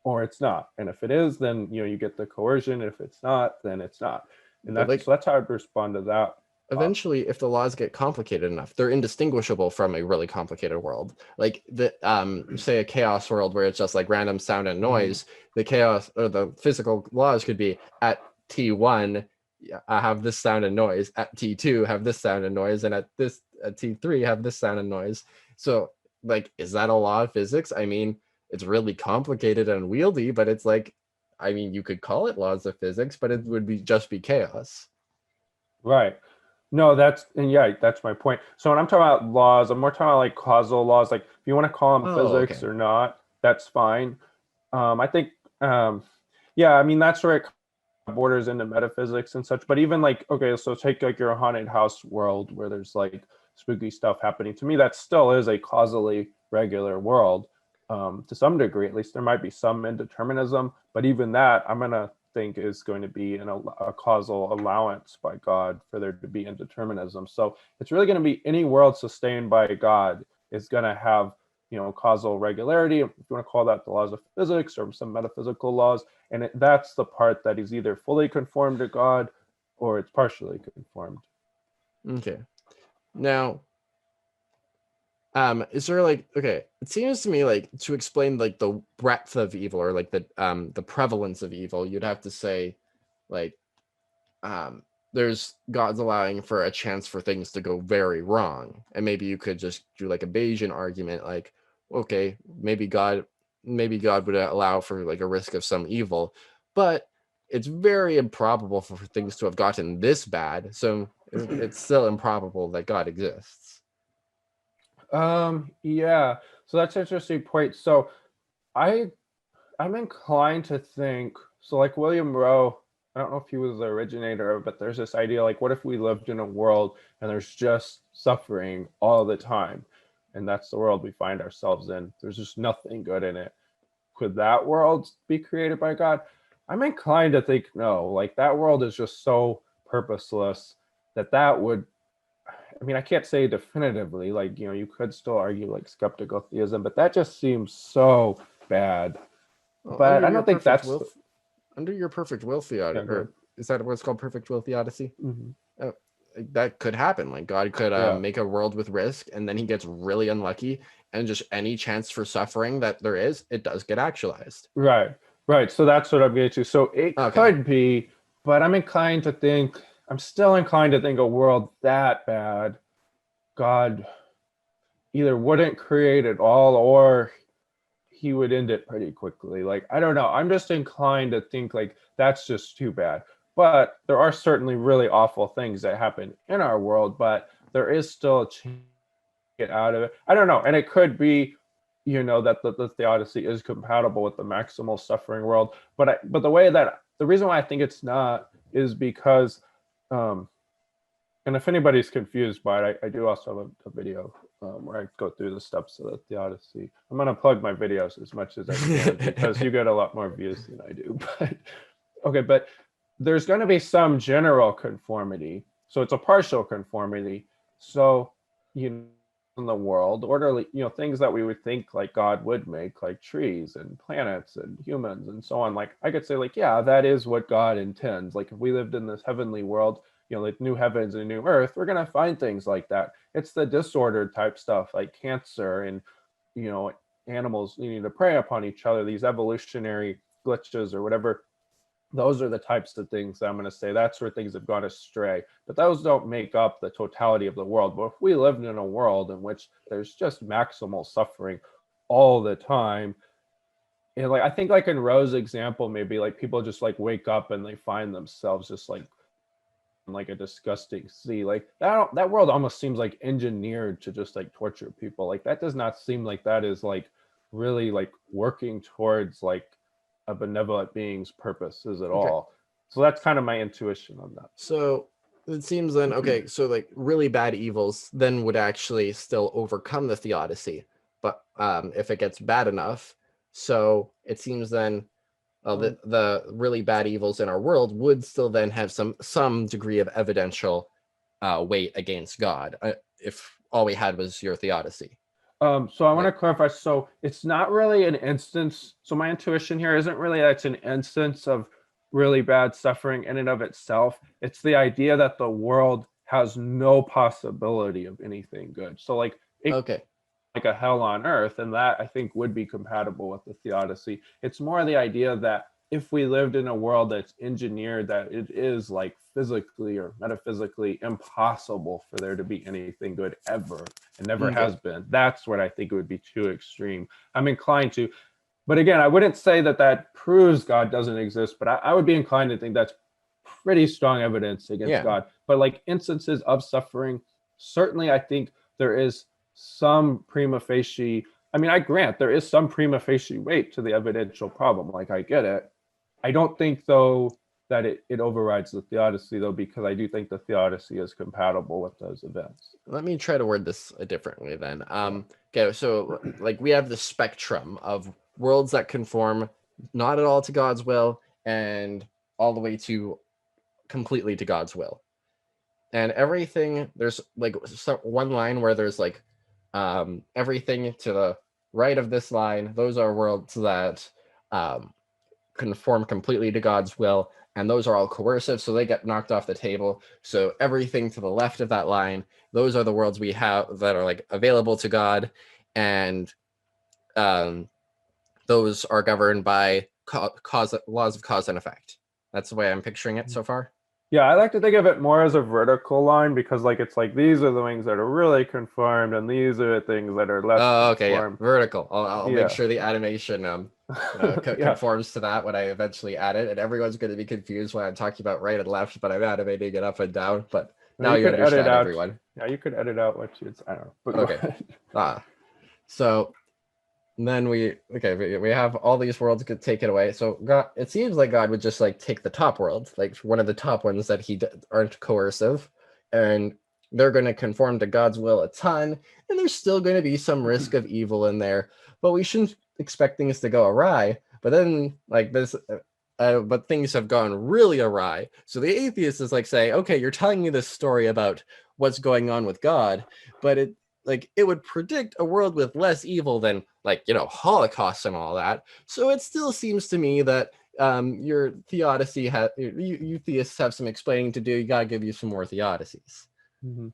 or it's not. And if it is, then you get the coercion. If it's not, then it's not. And so that's how I'd respond to that. Eventually, if the laws get complicated enough, they're indistinguishable from a really complicated world. Like the say a chaos world where it's just like random sound and noise. The chaos or the physical laws could be at T1 I have this sound and noise, at T2 have this sound and noise, and at T3 have this sound and noise. So like, is that a law of physics? I mean, it's really complicated and unwieldy, but it's like, I mean, you could call it laws of physics, but it would just be chaos. Right. No, that's my point. So when I'm talking about laws, I'm more talking about like causal laws. Like if you want to call them physics or not, that's fine. I think, yeah, I mean, that's where it borders into metaphysics and such. But even like, okay, so take like your haunted house world where there's like spooky stuff happening. To me, that still is a causally regular world. To some degree, at least there might be some indeterminism, but even that, I'm gonna think is going to be a causal allowance by God for there to be indeterminism. So it's really going to be any world sustained by God is going to have, causal regularity, if you want to call that the laws of physics or some metaphysical laws. And that's the part that is either fully conformed to God or it's partially conformed. Okay. Now, is there it seems to me like to explain like the breadth of evil or like the prevalence of evil, you'd have to say like there's God's allowing for a chance for things to go very wrong. And maybe you could just do like a Bayesian argument, like, okay, maybe God would allow for like a risk of some evil, but it's very improbable for things to have gotten this bad. So it's still improbable that God exists. Yeah. So that's an interesting point. So I'm inclined to think, so like William Rowe, I don't know if he was the originator, but there's this idea like, what if we lived in a world and there's just suffering all the time? And that's the world we find ourselves in. There's just nothing good in it. Could that world be created by God? I'm inclined to think no, like that world is just so purposeless that would, I mean, I can't say definitively, like, you could still argue like skeptical theism, but that just seems so bad. Well, but I don't think that's under your perfect will theodicy, or is that what's called perfect will theodicy? Mm-hmm. That could happen. Like God could make a world with risk, and then he gets really unlucky, and just any chance for suffering that there is, it does get actualized. Right. So that's what I'm getting to. So it could be, but I'm still inclined to think a world that bad, God either wouldn't create it all or he would end it pretty quickly. Like, I don't know. I'm just inclined to think like that's just too bad. But there are certainly really awful things that happen in our world, but there is still a chance to get out of it. I don't know. And it could be, that the theodicy is compatible with the maximal suffering world. But the reason why I think it's not is because, and if anybody's confused by it, I do also have a video where I go through the steps of the theodicy. I'm going to plug my videos as much as I can because you get a lot more views than I do. But there's going to be some general conformity. So it's a partial conformity. So, in the world, orderly, things that we would think like God would make, like trees and planets and humans and so on. Like I could say like, yeah, that is what God intends. Like if we lived in this heavenly world, like new heavens and new earth, we're going to find things like that. It's the disordered type stuff like cancer and, animals needing to prey upon each other, these evolutionary glitches or whatever. Those are the types of things that I'm going to say that's where things have gone astray. But those don't make up the totality of the world. But if we lived in a world in which there's just maximal suffering all the time, and like I think like in Rowe's example, maybe like people just like wake up and they find themselves just like a disgusting sea. Like that world almost seems like engineered to just like torture people. Like that does not seem like that is like really like working towards like a benevolent being's purposes at all. So that's kind of my intuition on that. So it seems then, so like really bad evils then would actually still overcome the theodicy. But if it gets bad enough, so it seems then the really bad evils in our world would still then have some degree of evidential weight against God if all we had was your theodicy. So I want to clarify. So it's not really an instance. So my intuition here isn't really that it's an instance of really bad suffering in and of itself. It's the idea that the world has no possibility of anything good. So like like a hell on earth, and that I think would be compatible with the theodicy. It's more the idea that if we lived in a world that's engineered, that it is like physically or metaphysically impossible for there to be anything good ever, and never has been. That's what I think it would be too extreme. I'm inclined to, but again, I wouldn't say that proves God doesn't exist, but I would be inclined to think that's pretty strong evidence against God. But like instances of suffering, certainly I think there is some prima facie, I mean, I grant there is some prima facie weight to the evidential problem. Like I get it. I don't think though that it overrides the theodicy though, because I do think the theodicy is compatible with those events. Let me try to word this differently then. So like we have the spectrum of worlds that conform not at all to God's will and all the way to completely to God's will. And everything, there's like one line where there's like everything to the right of this line, those are worlds that conform completely to God's will, and those are all coercive, so they get knocked off the table. So everything to the left of that line, those are the worlds we have that are like available to God, and those are governed by laws of cause and effect. That's the way I'm picturing it so far. Yeah, I like to think of it more as a vertical line, because like it's like these are the things that are really conformed and these are the things that are less okay, conformed. Yeah, vertical. I'll Yeah. make sure the animation Yeah. conforms to that when I eventually add it, and everyone's going to be confused when I'm talking about right and left, but I'm animating it up and down. But now you could understand edit out, everyone. Yeah, you could edit out what you. I don't know. But Okay. So then we have all these worlds get taken away. So God, it seems like God would just like take the top world, like one of the top ones that aren't coercive, and they're going to conform to God's will a ton, and there's still going to be some risk of evil in there, but we shouldn't expect things to go awry. But then like this, but things have gone really awry. So the atheist is like saying, okay, you're telling me this story about what's going on with God, but it would predict a world with less evil than Holocaust and all that. So it still seems to me that your theodicy you theists have some explaining to do. You gotta give you some more theodicies. Mm-hmm.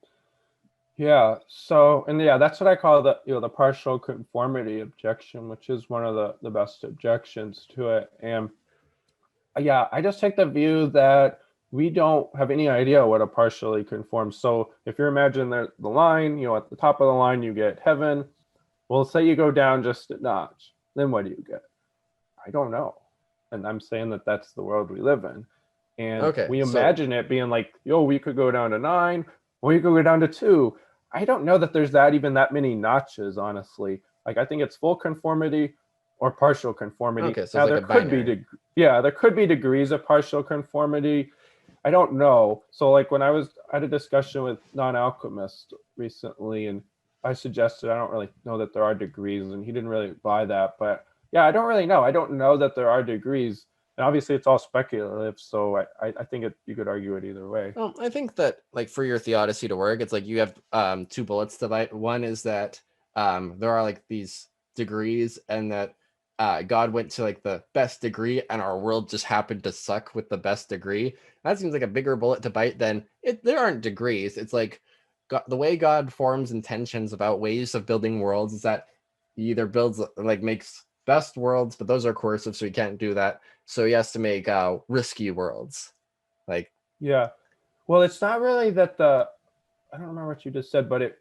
Yeah. So, and yeah, that's what I call the partial conformity objection, which is one of the best objections to it. And yeah, I just take the view that we don't have any idea what a partially conformed. So if you imagine the line, at the top of the line, you get heaven. Well, say you go down just a notch. Then what do you get? I don't know. And I'm saying that that's the world we live in. And we imagine it being like, we could go down to 9, or you could go down to 2. I don't know that there's that many notches, honestly. Like, I think it's full conformity or partial conformity. Okay, so now, it's like there could be degrees of partial conformity. I don't know. So like when I had a discussion with non-alchemist recently, and I suggested I don't really know that there are degrees, and he didn't really buy that. But yeah, I don't really know. I don't know that there are degrees. And obviously it's all speculative, so I think you could argue it either way. Well, I think that like for your theodicy to work, it's like you have 2 bullets to bite. One is that there are like these degrees, and that God went to like the best degree, and our world just happened to suck with the best degree. That seems like a bigger bullet to bite than there aren't degrees. It's like the way God forms intentions about ways of building worlds is that he either builds makes best worlds, but those are coercive, so he can't do that. So he has to make risky worlds. Yeah. Well, it's not really that I don't remember what you just said, but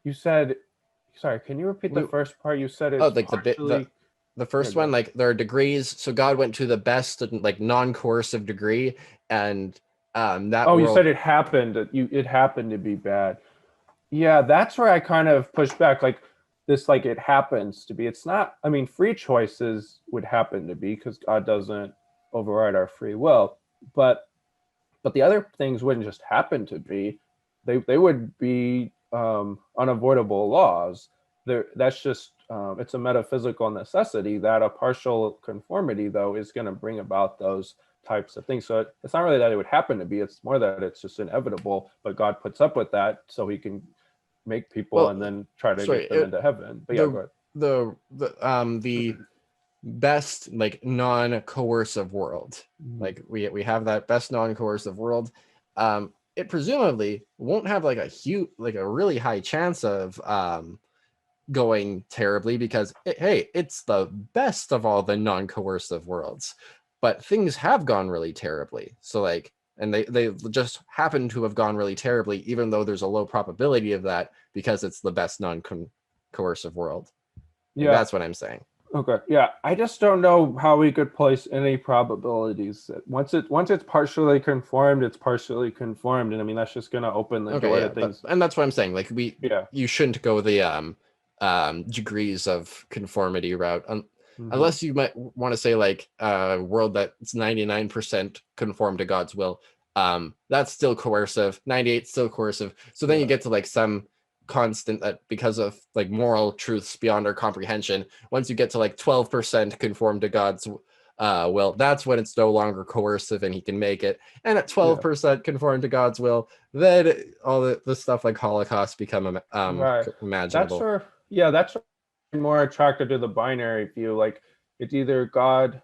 you said, sorry, can you repeat the first part? You said it's the first one, like there are degrees. So God went to the best non-coercive degree, and that. You said it happened. It happened to be bad. Yeah, that's where I kind of push back. Like this, it happens to be. It's not. I mean, free choices would happen to be because God doesn't override our free will. But the other things wouldn't just happen to be. They would be unavoidable laws. That's just it's a metaphysical necessity that a partial conformity, though, is going to bring about those types of things. So it's not really that it would happen to be, it's more that it's just inevitable, but God puts up with that so he can make people and then try to get them into heaven. But go ahead. The best non-coercive world, we have that best non-coercive world, it presumably won't have a really high chance of going terribly, because it's the best of all the non-coercive worlds, but things have gone really terribly. So and they just happen to have gone really terribly, even though there's a low probability of that, because it's the best non-coercive world. Yeah, that's what I'm saying. Okay. Yeah, I just don't know how we could place any probabilities. Once it's partially conformed, it's partially conformed, and I mean that's just going to open the door to things. And that's what I'm saying. You shouldn't go the degrees of conformity route, unless you might want to say a world that's 99% conform to God's will. That's still coercive. 98 still coercive. So then you get to some constant that, because of moral truths beyond our comprehension, once you get to 12% conform to God's will, that's when it's no longer coercive and he can make it. And at 12% conform to God's will, then all the stuff like Holocaust become Right. imaginable. That's more attracted to the binary view. Like it's either God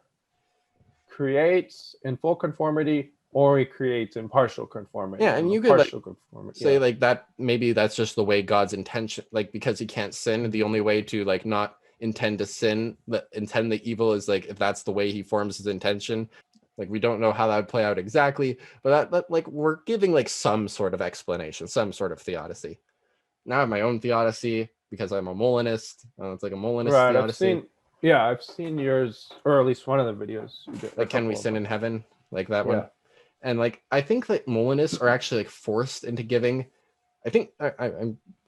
creates in full conformity or he creates in partial conformity. Yeah, and you could say like that, maybe that's just the way God's intention, like because he can't sin, the only way to like not intend to sin, intend the evil is like if that's the way he forms his intention. Like we don't know how that would play out exactly, but that like we're giving like some sort of explanation, some sort of theodicy. Now I have my own theodicy because I'm a Molinist. It's like a Molinist theodicy. I've seen yours, or at least one of the videos you did. Like, can we sin in heaven? Like that one. And like I think that Molinists are actually like forced into giving. I think I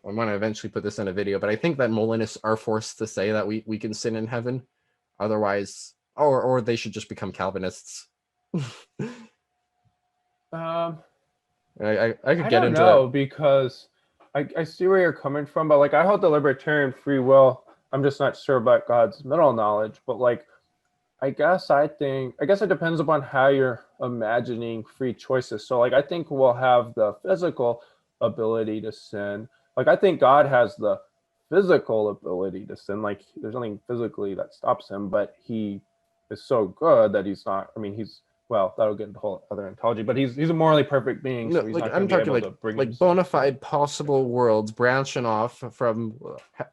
want to eventually put this in a video, but I think that Molinists are forced to say that we can sin in heaven, otherwise, or they should just become Calvinists. I could get into that because I see where you're coming from, but like I hold the libertarian free will. I'm just not sure about God's middle knowledge, but like I guess it depends upon how you're imagining free choices. So like I think we'll have the physical ability to sin. Like I think God has the physical ability to sin. Like there's nothing physically that stops him, but he is so good that he's not. I mean, that'll get into whole other ontology, but he's a morally perfect being. No, so he's like not I'm talking like bona fide possible worlds branching off from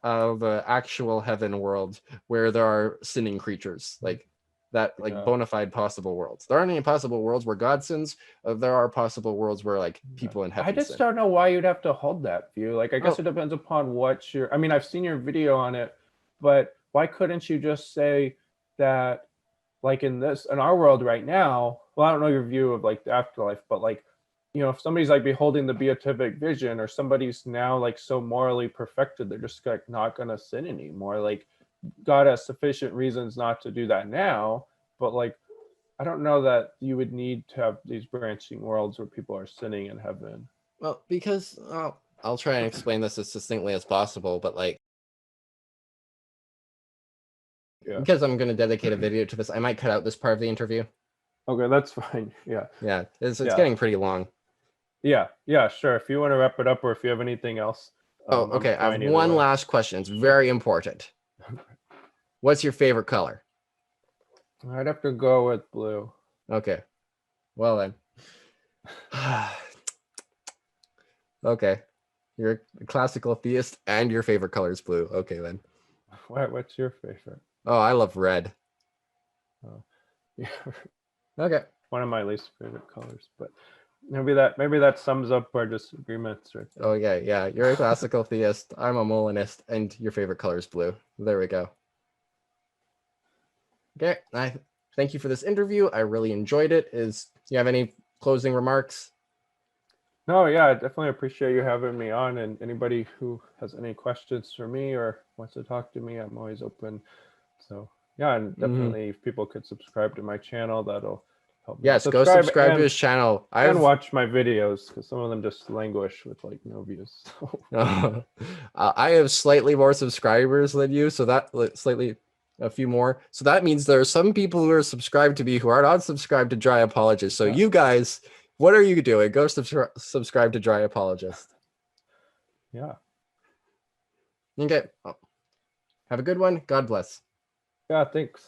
the actual heaven world where there are sinning creatures, like that, like bona fide possible worlds. There aren't any possible worlds where God sins. There are possible worlds where like people in heaven. I just don't know why you'd have to hold that view. Like I guess it depends upon what you're. I mean, I've seen your video on it, but why couldn't you just say that? Like in our world right now, well, I don't know your view of like the afterlife, but like, if somebody's like beholding the beatific vision, or somebody's now like so morally perfected, they're just like not gonna sin anymore. Like God has sufficient reasons not to do that now, but like, I don't know that you would need to have these branching worlds where people are sinning in heaven. Well, because I'll try and explain this as succinctly as possible, but like, because I'm going to dedicate a video to this, I might cut out this part of the interview. Okay, that's fine. Yeah, it's getting pretty long. Yeah, sure. If you want to wrap it up, or if you have anything else. Okay. I have one last question. It's very important. What's your favorite color? I'd have to go with blue. Okay. Well then. Okay. You're a classical theist and your favorite color is blue. Okay then. What's your favorite? Oh, I love red. Oh, yeah. Okay. One of my least favorite colors, but maybe that sums up our disagreements right there. Okay, yeah. You're a classical theist. I'm a Molinist, and your favorite color is blue. There we go. Okay. I thank you for this interview. I really enjoyed it. Do you have any closing remarks? No, yeah, I definitely appreciate you having me on, and anybody who has any questions for me or wants to talk to me, I'm always open. So yeah, and definitely if people could subscribe to my channel, that'll help me. Yes, go subscribe to his channel. And watch my videos, because some of them just languish with like no views. I have slightly more subscribers than you, so that a few more. So that means there are some people who are subscribed to me who are not subscribed to Dry Apologist. So you guys, what are you doing? Go subscribe to Dry Apologist. Yeah. Okay. Have a good one. God bless. Yeah, thanks.